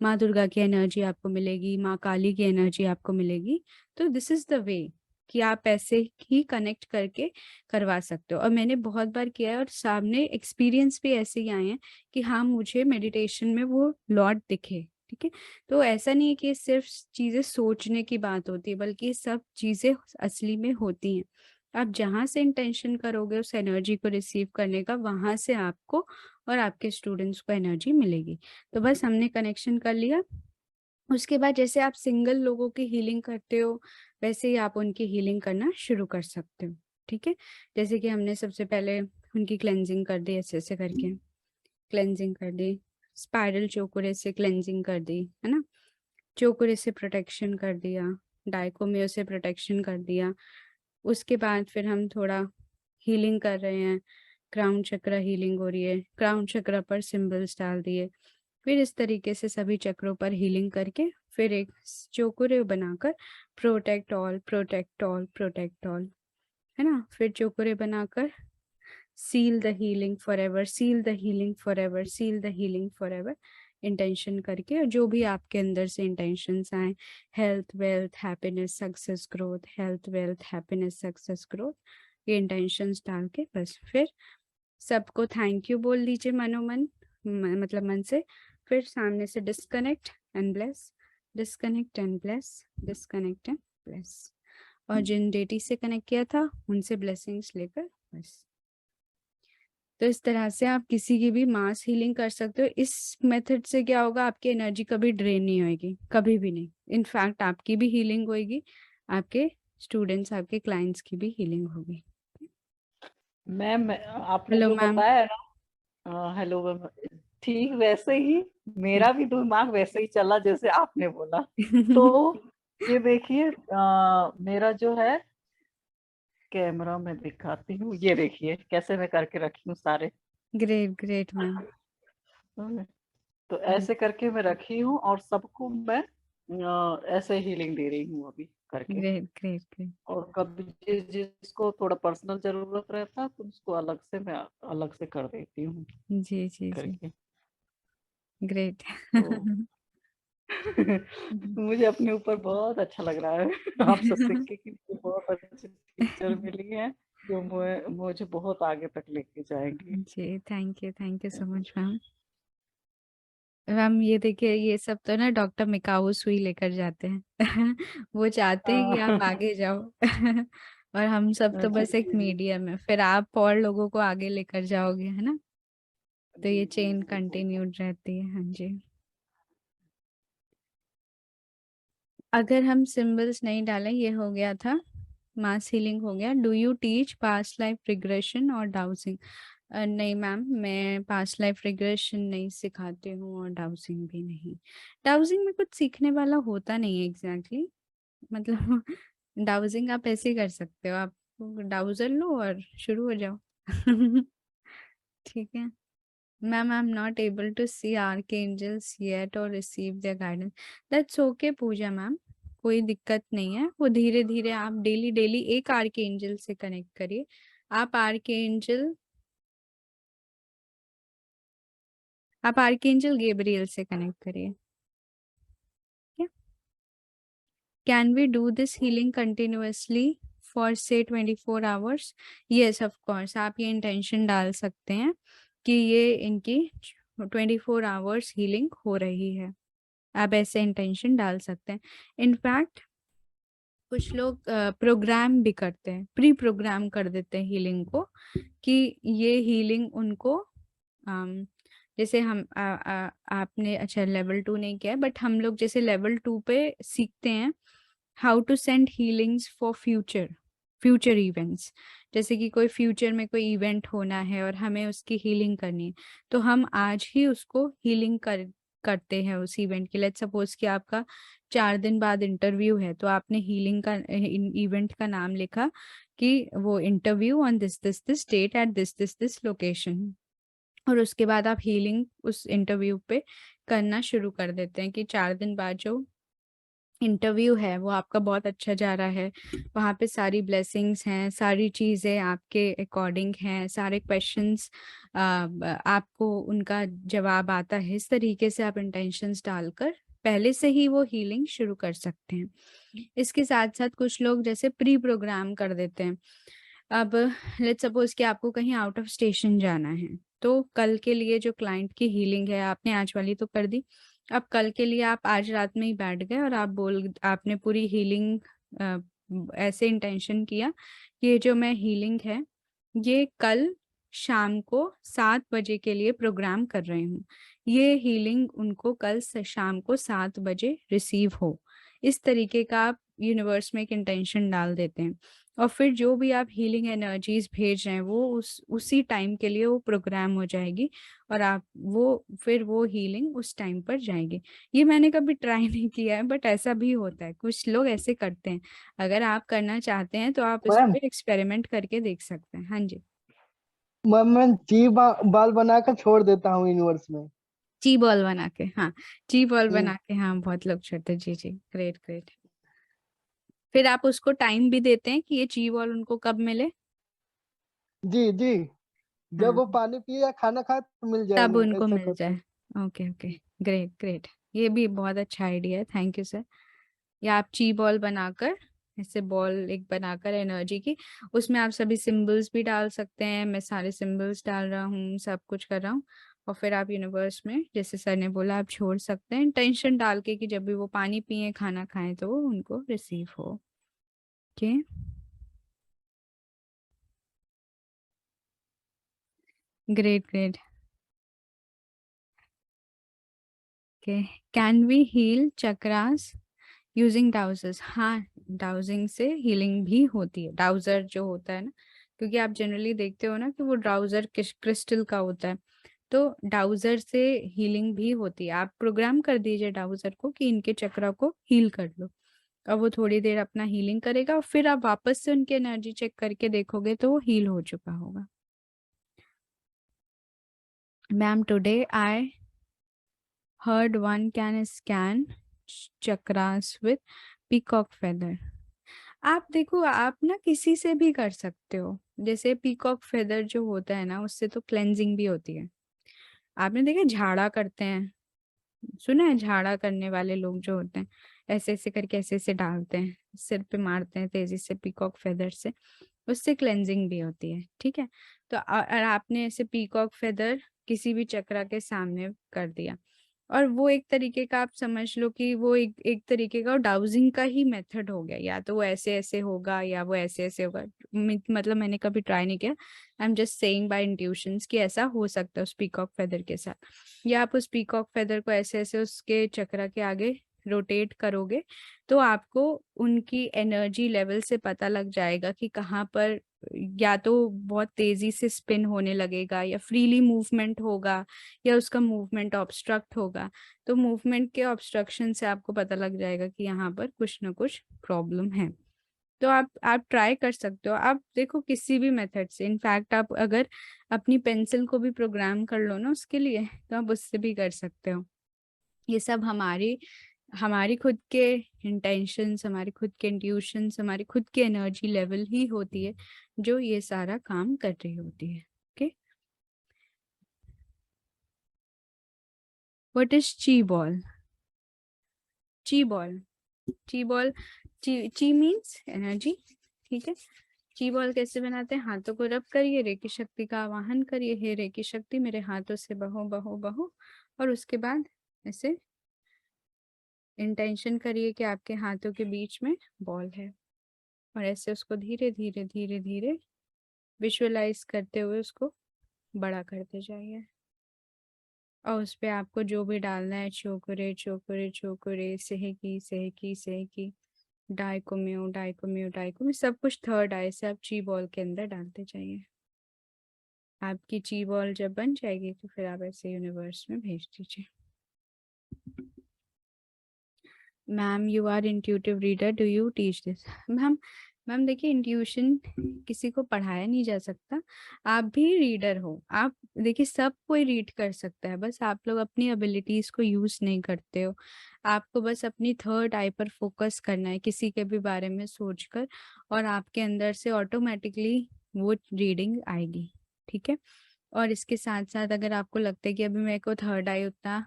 माँ दुर्गा की एनर्जी आपको मिलेगी, माँ काली की एनर्जी आपको मिलेगी, तो दिस इज द वे कि आप ऐसे ही कनेक्ट करके करवा सकते हो। और मैंने बहुत बार किया है और सामने एक्सपीरियंस भी ऐसे ही आए हैं कि हाँ मुझे मेडिटेशन में वो लॉर्ड दिखे। ठीक है, तो ऐसा नहीं है कि सिर्फ चीजें सोचने की बात होती है, बल्कि सब चीजें असली में होती हैं। आप जहाँ से इंटेंशन करोगे उस एनर्जी को रिसीव करने का, वहां से आपको और आपके स्टूडेंट्स को एनर्जी मिलेगी। तो बस हमने कनेक्शन कर लिया। उसके बाद जैसे आप सिंगल लोगों की हीलिंग करते हो वैसे ही आप उनकी हीलिंग करना शुरू कर सकते हो। ठीक है, जैसे कि हमने सबसे पहले उनकी क्लेंजिंग कर दी, ऐसे ऐसे करके क्लेंजिंग कर दी, स्पाइरल चोकुरे से क्लेंजिंग कर दी, है ना, चोकुरे से प्रोटेक्शन कर दिया, डाइकोमियो से प्रोटेक्शन कर दिया। उसके बाद फिर हम थोड़ा हीलिंग कर रहे हैं, क्राउन चक्र हीलिंग हो रही है, क्राउन चक्र पर सिंबल्स डाल दिए। फिर इस तरीके से सभी चक्रों पर हीलिंग करके फिर एक चोकुरे बनाकर protect all protect all protect all, है ना, फिर चोकुरे बनाकर seal the healing for ever, seal the healing for ever, seal the healing for ever, intention करके। और जो भी आपके अंदर से इंटेंशंस आए, health wealth happiness success growth, health wealth happiness success growth, ये इंटेंशंस डाल के बस फिर सबको थैंक यू बोल दीजिए मनोमन, मतलब मन से। फिर सामने से disconnect and bless, disconnect and bless, disconnect and bless. और जिन डेटी से कनेक्ट किया था उनसे ब्लेसिंग्स लेकर बस। तो इस तरह से आप किसी की भी मास हीलिंग कर सकते हो। इस मेथड से क्या होगा, आपकी एनर्जी कभी ड्रेन नहीं होगी, कभी भी नहीं। इनफैक्ट आपकी भी हीलिंग होगी, आपके स्टूडेंट्स, आपके क्लाइंट्स की भी हीलिंग होगी। मैम आपने हेलो जो मैम। बताया है ना, हेलो मैम, ठीक वैसे ही मेरा भी दिमाग वैसे ही चला जैसे आपने बोला। तो ये देखिए मेरा जो है कैमरा में दिखाती हूँ, ये देखिए कैसे मैं करके रखी हूँ सारे। Great great ma'am. तो ऐसे करके मैं रखी हूँ और सबको मैं ऐसे हीलिंग दे रही हूँ अभी करके। Great great great. और कभी जिसको थोड़ा पर्सनल जरूरत रहता है तो उसको अलग से मैं अलग से कर देती हूँ जी जी जी, करके। ग्रेट। तो मुझे अपने ऊपर बहुत अच्छा लग रहा है आपसे सीख के कि मुझे बहुत अच्छी टीचर मिली है जो मुझे बहुत आगे तक लेके जाएंगी। जी, thank you so much ma'am. Ma'am ये देखिए, ये सब तो ना डॉक्टर मिकाओ सुई लेकर जाते हैं वो चाहते हैं कि आप आगे जाओ और हम सब तो जी बस एक जी मीडियम है, फिर आप और लोगों को आगे लेकर जाओगे, है ना? तो जी ये जी चेन जी कंटिन्यूड रहती है। हाँ जी। अगर हम सिंबल्स नहीं डालें, ये हो गया था, मास हीलिंग हो गया। Do you teach past life regression और डाउसिंग? नहीं मैम, मैं पास्ट लाइफ रिग्रेशन नहीं सिखाती हूँ और डाउसिंग भी नहीं। डाउसिंग में कुछ सीखने वाला होता नहीं है एग्जैक्टली मतलब डाउसिंग आप ऐसे ही कर सकते हो, आप डाउजर लो और शुरू हो जाओ ठीक है ma'am. I am not able to see archangels yet or receive their guidance. That's okay Puja ma'am, कोई दिक्कत नहीं है। वो धीरे धीरे आप डेली डेली एक आर्कएंजल से कनेक्ट करिए। आप आर्कएंजल गैब्रियल से कनेक्ट करिए। Can we do this healing continuously for say 24 hours? Yes of course, आप ये इंटेंशन डाल सकते हैं कि ये इनकी 24 आवर्स हीलिंग हो रही है। आप ऐसे इंटेंशन डाल सकते हैं। इनफैक्ट कुछ लोग प्रोग्राम भी करते हैं, प्री प्रोग्राम कर देते हैं हीलिंग को, कि ये हीलिंग उनको जैसे हम आपने अच्छा लेवल 2 नहीं किया है, बट हम लोग जैसे लेवल 2 पे सीखते हैं how to send healings for future events. जैसे कि कोई फ्यूचर में कोई इवेंट होना है और हमें उसकी हीलिंग करनी है, तो हम आज ही उसको हीलिंग करते हैं उस इवेंट के लिए। सपोज कि आपका 4 दिन बाद इंटरव्यू है, तो आपने हीलिंग का इवेंट का नाम लिखा कि वो interview on this date at this location, और उसके बाद आप हीलिंग उस इंटरव्यू पे करना शुरू कर देते हैं कि 4 दिन बाद जो इंटरव्यू है वो आपका बहुत अच्छा जा रहा है, वहाँ पे सारी ब्लेसिंग्स हैं, सारी चीज़ें आपके अकॉर्डिंग हैं, सारे क्वेश्चंस आपको उनका जवाब आता है। इस तरीके से आप इंटेंशंस डालकर पहले से ही वो हीलिंग शुरू कर सकते हैं। इसके साथ साथ कुछ लोग जैसे प्री प्रोग्राम कर देते हैं। अब लेट्स सपोज कि आपको कहीं आउट ऑफ स्टेशन जाना है, तो कल के लिए जो क्लाइंट की हीलिंग है, आपने आज वाली तो कर दी, अब कल के लिए आप आज रात में ही बैठ गए और आपने पूरी हीलिंग ऐसे इंटेंशन किया कि ये जो मैं हीलिंग है ये कल शाम को 7 बजे के लिए प्रोग्राम कर रही हूँ। ये हीलिंग उनको कल शाम को 7 बजे रिसीव हो। इस तरीके का आप यूनिवर्स में एक इंटेंशन डाल देते हैं, और फिर जो भी आप हीलिंग एनर्जीज भेज रहे हैं वो उसी टाइम के लिए वो प्रोग्राम हो जाएगी, और आप फिर वो हीलिंग उस टाइम पर जाएगी। ये मैंने कभी ट्राई नहीं किया है, बट ऐसा भी होता है, कुछ लोग ऐसे करते हैं। अगर आप करना चाहते हैं तो आप इस मैम पे एक्सपेरिमेंट करके देख सकते हैं। हाँ जी। मैं बाल बनाकर छोड़ देता हूँ यूनिवर्स में। ची बॉल बना के, हाँ, ची बॉल हम्म, बना के, हाँ, बहुत लोग छोड़ते हैं। जी जी, ग्रेट ग्रेट। फिर आप उसको टाइम भी देते हैं कि ये ची बॉल उनको कब मिले। जी जी, जब हाँ, वो पानी पिए या खाना खाए तो मिल तब जाएंगे, उनको ऐसा मिल करते जाए। हैं। Okay okay, great great. ये भी बहुत अच्छा आइडिया है, थैंक यू सर। या आप ची बॉल बनाकर, ऐसे बॉल एक बनाकर एनर्जी की, उसमें आप सभी सिंबल्स भी डाल सकते हैं। मैं सारे सिंबल्स डाल रहा हूँ, सब कुछ कर रहा हूँ, और फिर आप यूनिवर्स में जैसे सर ने बोला आप छोड़ सकते हैं टेंशन डाल के कि जब भी वो पानी पिए खाना खाएं तो वो उनको रिसीव हो। Okay, great great. Okay, can we heal chakras using dowsers? हाँ, डाउजिंग से हीलिंग भी होती है। डाउजर जो होता है ना, क्योंकि आप जनरली देखते हो ना कि वो डाउजर क्रिस्टल का होता है, तो डाउजर से हीलिंग भी होती है। आप प्रोग्राम कर दीजिए डाउजर को कि इनके चक्रा को हील कर लो, और वो थोड़ी देर अपना हीलिंग करेगा, और फिर आप वापस से उनकी एनर्जी चेक करके देखोगे तो वो हील हो चुका होगा। Ma'am, today I heard one can scan chakras with peacock feather। आप देखो, आप ना किसी से भी कर सकते हो। जैसे पीकॉक फेदर जो होता है ना, उससे तो क्लेंजिंग भी होती है। आपने देखा झाड़ा करते हैं, सुना है झाड़ा करने वाले लोग जो होते हैं, ऐसे ऐसे करके ऐसे ऐसे डालते हैं, सिर पे मारते हैं तेजी से पीकॉक फेदर से, उससे क्लेंजिंग भी होती है। ठीक है, तो और आपने ऐसे पीकॉक फेदर किसी भी चक्रा के सामने कर दिया, और वो एक तरीके का आप समझ लो कि वो एक तरीके का डाउजिंग का ही मेथड हो गया, या तो वो ऐसे ऐसे होगा या वो ऐसे ऐसे होगा। मतलब मैंने कभी ट्राई नहीं किया, I am just saying by intuitions कि ऐसा हो सकता है उस पीकॉक फेदर के साथ। या आप उस पीकॉक फेदर को ऐसे ऐसे उसके चक्रा के आगे रोटेट करोगे तो आपको उनकी एनर्जी लेवल से पता लग जाएगा कि कहाँ पर या तो बहुत तेजी से स्पिन होने लगेगा या फ्रीली मूवमेंट होगा या उसका मूवमेंट ऑब्स्ट्रक्ट होगा। तो मूवमेंट के ऑब्स्ट्रक्शन से आपको पता लग जाएगा कि यहाँ पर कुछ ना कुछ प्रॉब्लम है। तो आप ट्राई कर सकते हो, आप देखो किसी भी मेथड से। इनफैक्ट आप अगर अपनी पेंसिल को भी प्रोग्राम कर लो ना उसके लिए, तो आप उससे भी कर सकते हो। ये सब हमारी खुद के इंटेंशंस, हमारी खुद के इंट्यूशंस, हमारी खुद की एनर्जी लेवल ही होती है जो ये सारा काम कर रही होती है। ओके, व्हाट इज ची बॉल? ची बॉल, ची बॉल, ची मीन्स एनर्जी। ठीक है, ची बॉल कैसे बनाते हैं? हाथों को रब करिए, रेकी शक्ति का आवाहन करिए, हे रेकी शक्ति मेरे हाथों से बहो बहो बहो, और उसके बाद ऐसे इंटेंशन करिए कि आपके हाथों के बीच में बॉल है, और ऐसे उसको धीरे धीरे धीरे धीरे विजुअलाइज करते हुए उसको बड़ा करते जाइए। और उस पे आपको जो भी डालना है, चोकुरे चोकुरे चोकुरे, सेहकी सेहकी सेहकी, डाइकोम्यू डाइकोम्यू डाइकोम्यू, सब कुछ थर्ड आई से आप ची बॉल के अंदर डालते जाइए। आपकी ची बॉल जब बन जाएगी तो फिर आप ऐसे यूनिवर्स में भेज दीजिए। Ma'am you are intuitive reader, do you teach this? Ma'am देखिए, इंट्यूशन किसी को पढ़ाया नहीं जा सकता, आप भी रीडर हो। आप देखिए, सब कोई रीड कर सकता है, बस आप लोग अपनी एबिलिटीज को यूज नहीं करते हो। आपको बस अपनी थर्ड आई पर फोकस करना है किसी के भी बारे में सोचकर, और आपके अंदर से ऑटोमेटिकली वो रीडिंग आएगी। ठीक है, और इसके साथ साथ अगर आपको लगता है कि अभी मेरे को थर्ड आई उतना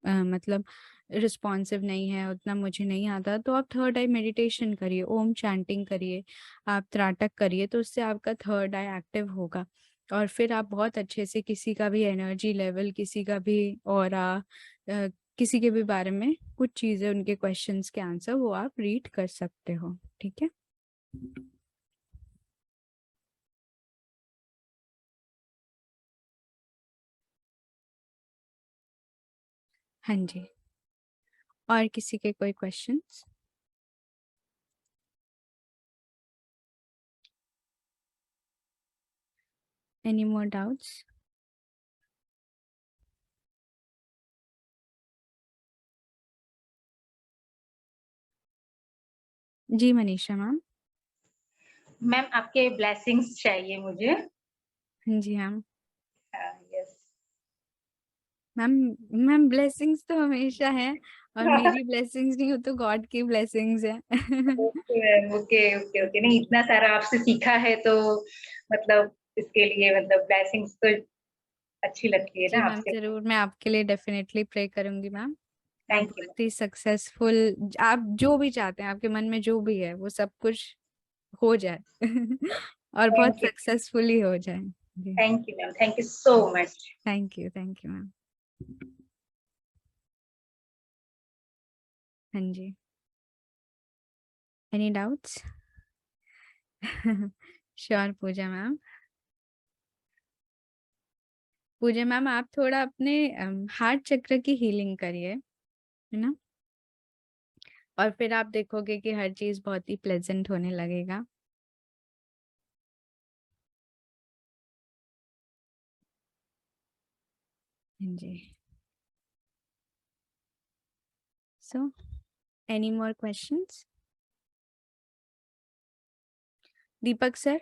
मतलब रिस्पॉन्सिव नहीं है, उतना मुझे नहीं आता, तो आप थर्ड आई मेडिटेशन करिए, ओम चैंटिंग करिए, आप त्राटक करिए, तो उससे आपका थर्ड आई एक्टिव होगा। और फिर आप बहुत अच्छे से किसी का भी एनर्जी लेवल, किसी का भी ऑरा, किसी के भी बारे में कुछ चीज़ें, उनके क्वेश्चंस के आंसर वो आप रीड कर सकते हो। ठीक है, हाँ जी, और किसी के कोई क्वेश्चंस? Any more doubts? जी मनीषा मैम। मैम आपके ब्लेसिंग्स चाहिए मुझे। हाँ जी ma'am. Yes ma'am ma'am blessings तो हमेशा है, और मेरी ब्लेसिंग्स नहीं हो तो गॉड की ब्लेसिंग्स है। Okay ma'am, okay okay okay. नहीं, इतना सारा आपसे सीखा है तो मतलब इसके लिए मतलब ब्लेसिंग्स तो अच्छी लगती है जी ना मैम आपसे। जरूर, मैं आपके लिए डेफिनेटली प्रे करूंगी मैम। आप थैंक यू। बहुत ही सक्सेसफुल, आप जो भी चाहते हैं, आपके मन में जो भी है वो सब कुछ हो जाए और बहुत थैंक यू। सक्सेसफुली हो जाए। जी, thank you ma'am, thank you so much. Thank you ma'am. हाँ जी, any doubts? Sure Puja ma'am. Puja ma'am आप थोड़ा अपने हार्ट चक्र की हीलिंग करिए, है ना, और फिर आप देखोगे कि हर चीज बहुत ही प्लेजेंट होने लगेगा। हाँ जी, सो एनी मोर क्वेश्चंस? दीपक सर,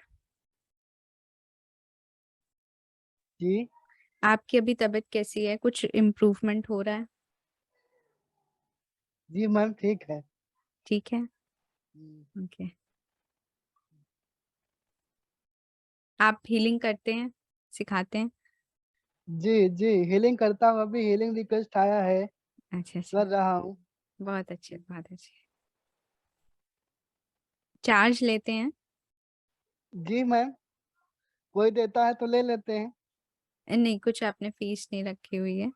जी आपकी अभी तबीयत कैसी है? कुछ इम्प्रूवमेंट हो रहा है? जी मैम ठीक है। ठीक है, हम्म, ओके। आप हीलिंग करते हैं, सिखाते हैं? जी हीलिंग करता हूँ, अभी हीलिंग रिक्वेस्ट आया है। अच्छा कर रहा हूँ। बहुत अच्छे, बहुत अच्छे। चार्ज लेते हैं? जी मैम, कोई देता है तो ले लेते हैं। नहीं, कुछ आपने फीस नहीं रखी हुई है?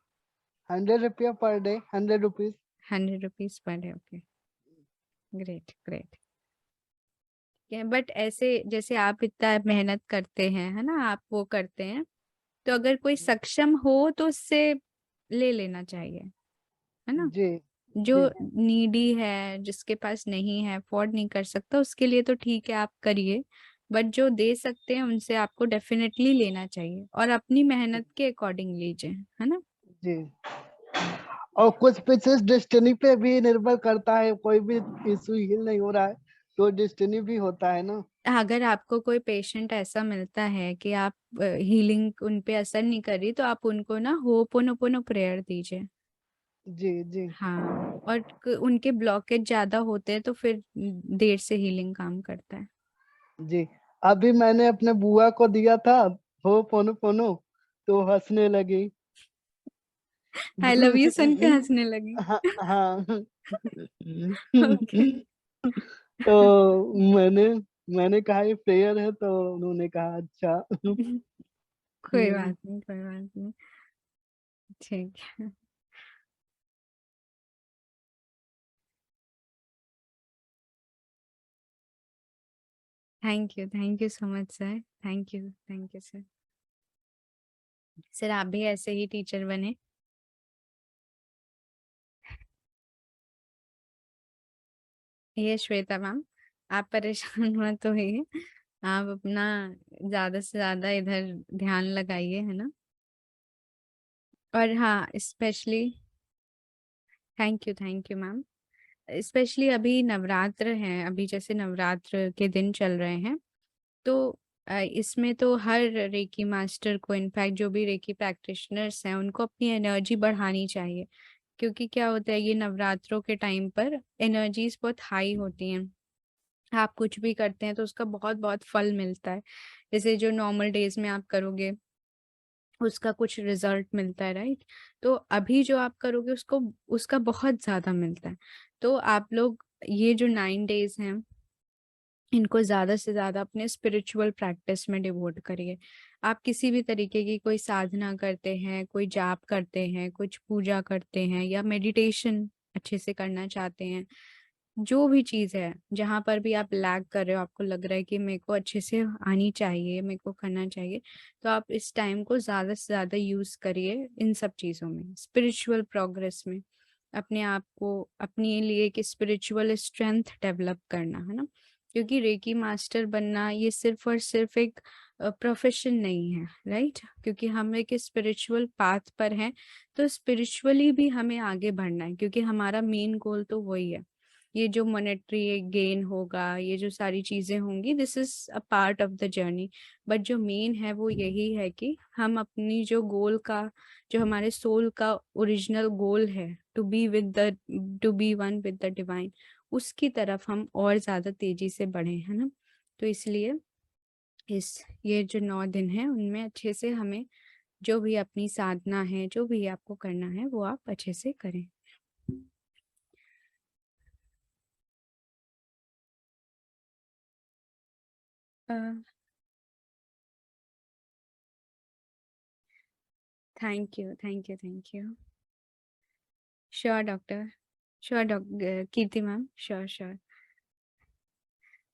100 रुपया per day, 100 rupees. 100 rupees per day, okay, great great. But ऐसे जैसे आप इतना मेहनत करते हैं, है ना, आप वो करते हैं, तो अगर कोई सक्षम हो तो उससे ले लेना चाहिए, है ना। जी जो जी नीडी है, जिसके पास नहीं है, अफोर्ड नहीं कर सकता, उसके लिए तो ठीक है, आप करिए, बट जो दे सकते हैं उनसे आपको डेफिनेटली लेना चाहिए, और अपनी मेहनत के अकॉर्डिंग लीजिए, है ना। जी। और कुछ पीसेस डेस्टिनी पे भी निर्भर करता है, कोई भी इशू हील नहीं हो रहा है तो डेस्टिनी भी होता है ना। अगर आपको कोई पेशेंट ऐसा मिलता है कि आप हीलिंग उन पे असर नहीं कर रही, तो आप उनको ना होपोनोपोनो प्रेयर दीजिए। जी जी हाँ, और उनके ब्लॉकेज ज्यादा होते हैं तो फिर देर से हीलिंग काम करता है। जी। अभी मैंने अपने बुआ को दिया था हो पोनो पोनो, तो हंसने लगी। आई लव यू सुन के हंसने लगी। हाँ हाँ। ओके। तो मैंने मैंने कहा ये प्रेयर है, तो उन्होंने कहा अच्छा। कोई बात नहीं, कोई बात नहीं, ठीक है। Thank you so much sir, thank you sir. Sir आप भी ऐसे ही टीचर बने। ये श्वेता मैम, आप परेशान मत होइए, आप अपना ज्यादा से ज्यादा इधर ध्यान लगाइए, है ना। और हाँ, specially thank you ma'am. Specially अभी नवरात्र हैं, अभी जैसे नवरात्र के दिन चल रहे हैं, तो इसमें तो हर रेकी मास्टर को, इनफैक्ट जो भी रेकी प्रैक्टिशनर्स हैं, उनको अपनी एनर्जी बढ़ानी चाहिए, क्योंकि क्या होता है, ये नवरात्रों के टाइम पर एनर्जीज बहुत हाई होती हैं। आप कुछ भी करते हैं तो उसका बहुत बहुत फल मिलता है, जैसे जो नॉर्मल डेज में आप करोगे उसका कुछ रिजल्ट मिलता है, राइट। तो अभी जो आप करोगे उसको, उसका बहुत ज्यादा मिलता है। तो आप लोग ये जो 9 डेज हैं, इनको ज़्यादा से ज़्यादा अपने स्पिरिचुअल प्रैक्टिस में डिवोट करिए। आप किसी भी तरीके की कोई साधना करते हैं, कोई जाप करते हैं, कुछ पूजा करते हैं, या मेडिटेशन अच्छे से करना चाहते हैं, जो भी चीज़ है, जहाँ पर भी आप लैग कर रहे हो, आपको लग रहा है कि मेरे को अच्छे से आनी चाहिए, मेरे को करना चाहिए, तो आप इस टाइम को ज़्यादा से ज़्यादा यूज़ करिए इन सब चीज़ों में, स्पिरिचुअल प्रोग्रेस में, अपने आप को, अपने लिए एक स्पिरिचुअल स्ट्रेंथ डेवलप करना, है ना। क्योंकि रेकी मास्टर बनना ये सिर्फ और सिर्फ एक प्रोफेशन नहीं है, राइट। क्योंकि हम एक स्पिरिचुअल पाथ पर हैं, तो स्पिरिचुअली भी हमें आगे बढ़ना है, क्योंकि हमारा मेन गोल तो वही है। ये जो मॉनेटरी गेन होगा, ये जो सारी चीजें होंगी, this is a part of the journey, but जो मेन है वो यही है कि हम अपनी जो गोल का, जो हमारे सोल का ओरिजिनल गोल है, to be one with the divine, उसकी तरफ हम और ज्यादा तेजी से बढ़े, है ना। तो इसलिए ये जो 9 दिन है, उनमें अच्छे से हमें जो भी अपनी साधना है, जो भी आपको करना है, वो आप अच्छे से करें। Thank you. Sure doctor, sure doctor Kirti ma'am, sure sure.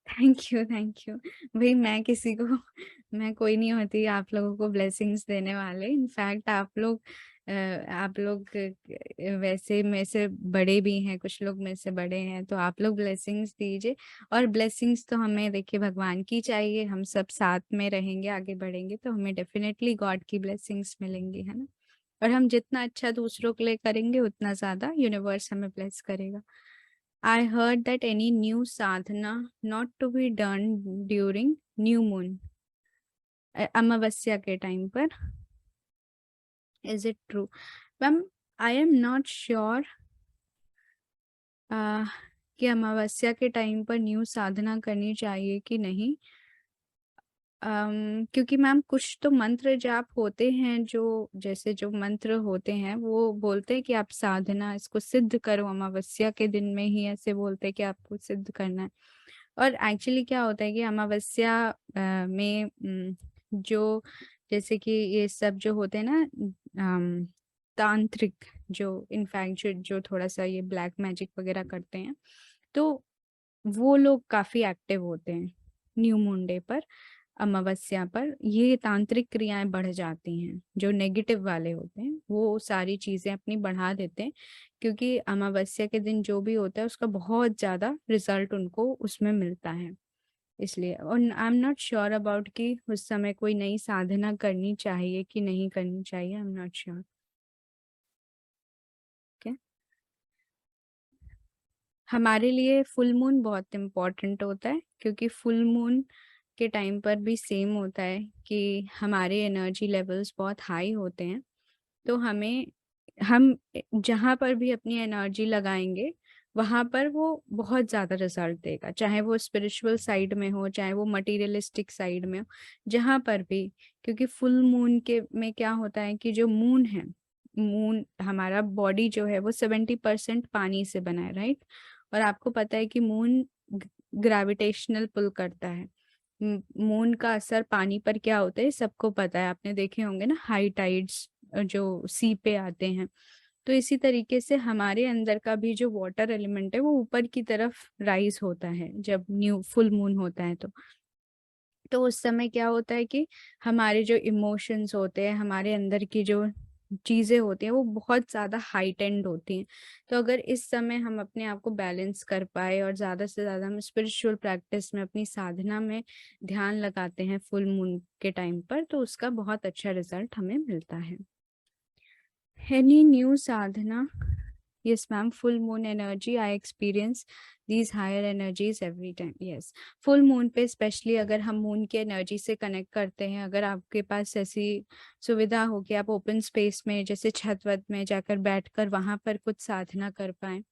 Thank you भाई, मैं किसी को मैं कोई नहीं होती आप लोगों को ब्लेसिंग्स देने वाले। इनफैक्ट आप लोग वैसे मेरे से बड़े भी हैं, कुछ लोग मेरे से बड़े हैं, तो आप लोग ब्लेसिंग्स दीजिए। और ब्लेसिंग्स तो हमें देखिए भगवान की चाहिए, हम सब साथ में रहेंगे, आगे बढ़ेंगे तो हमें डेफिनेटली गॉड की ब्लेसिंग्स मिलेंगी, है ना। और हम जितना अच्छा दूसरों के लिए करेंगे, उतना ज्यादा यूनिवर्स हमें ब्लेस करेगा। I heard that any new sadhana not to be done during new moon, अमावस्या के टाइम पर, is it true? Ma'am, I am not sure कि अमावस्या के टाइम पर न्यू साधना करनी चाहिए कि नहीं। क्योंकि मैम कुछ तो मंत्र जाप होते हैं जो जैसे जो मंत्र होते हैं वो बोलते हैं कि आप साधना इसको सिद्ध करो, अमावस्या के दिन में ही ऐसे बोलते हैं कि आपको सिद्ध करना है। और एक्चुअली क्या होता है कि अमावस्या में जो जैसे कि ये सब जो होते हैं ना तांत्रिक, जो इनफैक्ट जो थोड़ा सा ये ब्लैक मैजिक वगैरह करते हैं, तो वो लोग काफी एक्टिव होते हैं न्यू मून डे पर, अमावस्या पर ये तांत्रिक क्रियाएं बढ़ जाती हैं। जो नेगेटिव वाले होते हैं वो सारी चीजें अपनी बढ़ा देते हैं, क्योंकि अमावस्या के दिन जो भी होता है उसका बहुत ज्यादा रिजल्ट उनको उसमें मिलता है। इसलिए और आई एम नॉट श्योर अबाउट कि उस समय कोई नई साधना करनी चाहिए कि नहीं करनी चाहिए, आई एम नॉट श्योर। हमारे लिए फुल मून बहुत इम्पोर्टेंट होता है, क्योंकि फुल मून के टाइम पर भी सेम होता है कि हमारे एनर्जी लेवल्स बहुत हाई होते हैं। तो हम जहाँ पर भी अपनी एनर्जी लगाएंगे वहाँ पर वो बहुत ज़्यादा रिजल्ट देगा, चाहे वो स्पिरिचुअल साइड में हो, चाहे वो मटेरियलिस्टिक साइड में हो, जहाँ पर भी। क्योंकि फुल मून के में क्या होता है कि जो मून है, मून हमारा बॉडी जो है वो 70% पानी से बना है, राइट। और आपको पता है कि मून ग्रेविटेशनल पुल करता है। मून का असर पानी पर क्या होता है सबको पता है, आपने देखे होंगे ना हाई टाइड्स जो सी पे आते हैं। तो इसी तरीके से हमारे अंदर का भी जो वाटर एलिमेंट है वो ऊपर की तरफ राइज होता है जब न्यू फुल मून होता है। तो उस समय क्या होता है कि हमारे जो इमोशंस होते हैं, हमारे अंदर की जो चीजें होती हैं वो बहुत ज्यादा हाइटेंड होती हैं। तो अगर इस समय हम अपने आप को बैलेंस कर पाए और ज्यादा से ज्यादा हम स्पिरिचुअल प्रैक्टिस में अपनी साधना में ध्यान लगाते हैं फुल मून के टाइम पर, तो उसका बहुत अच्छा रिजल्ट हमें मिलता है। Any new sadhana? Yes, ma'am. Full moon energy, I experience these higher energies every time. Yes, full moon पे स्पेशली अगर हम मून की एनर्जी से कनेक्ट करते हैं, अगर आपके पास ऐसी सुविधा हो कि आप ओपन स्पेस में जैसे छत वत में जाकर बैठकर वहां पर कुछ साधना कर पाए,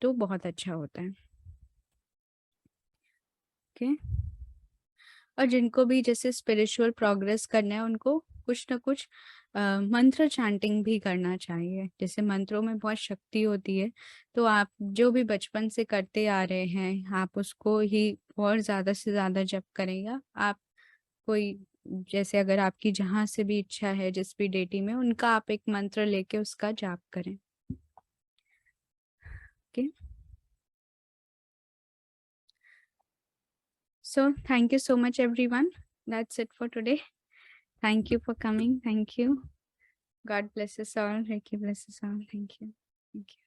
तो बहुत अच्छा होता है। ओके और जिनको भी जैसे स्पिरिचुअल प्रोग्रेस करना है उनको कुछ ना कुछ मंत्र चैंटिंग भी करना चाहिए। जैसे मंत्रों में बहुत शक्ति होती है, तो आप जो भी बचपन से करते आ रहे हैं आप उसको ही और ज़्यादा से ज़्यादा जप करेंगे। आप कोई जैसे अगर आपकी जहाँ से भी इच्छा है जिस भी डेटी में, उनका आप एक मंत्र लेके उसका जाप करें। Okay So thank you so much, everyone. That's it for today. Thank you for coming. Thank you. God bless us all. Reiki bless us all. Thank you. Thank you.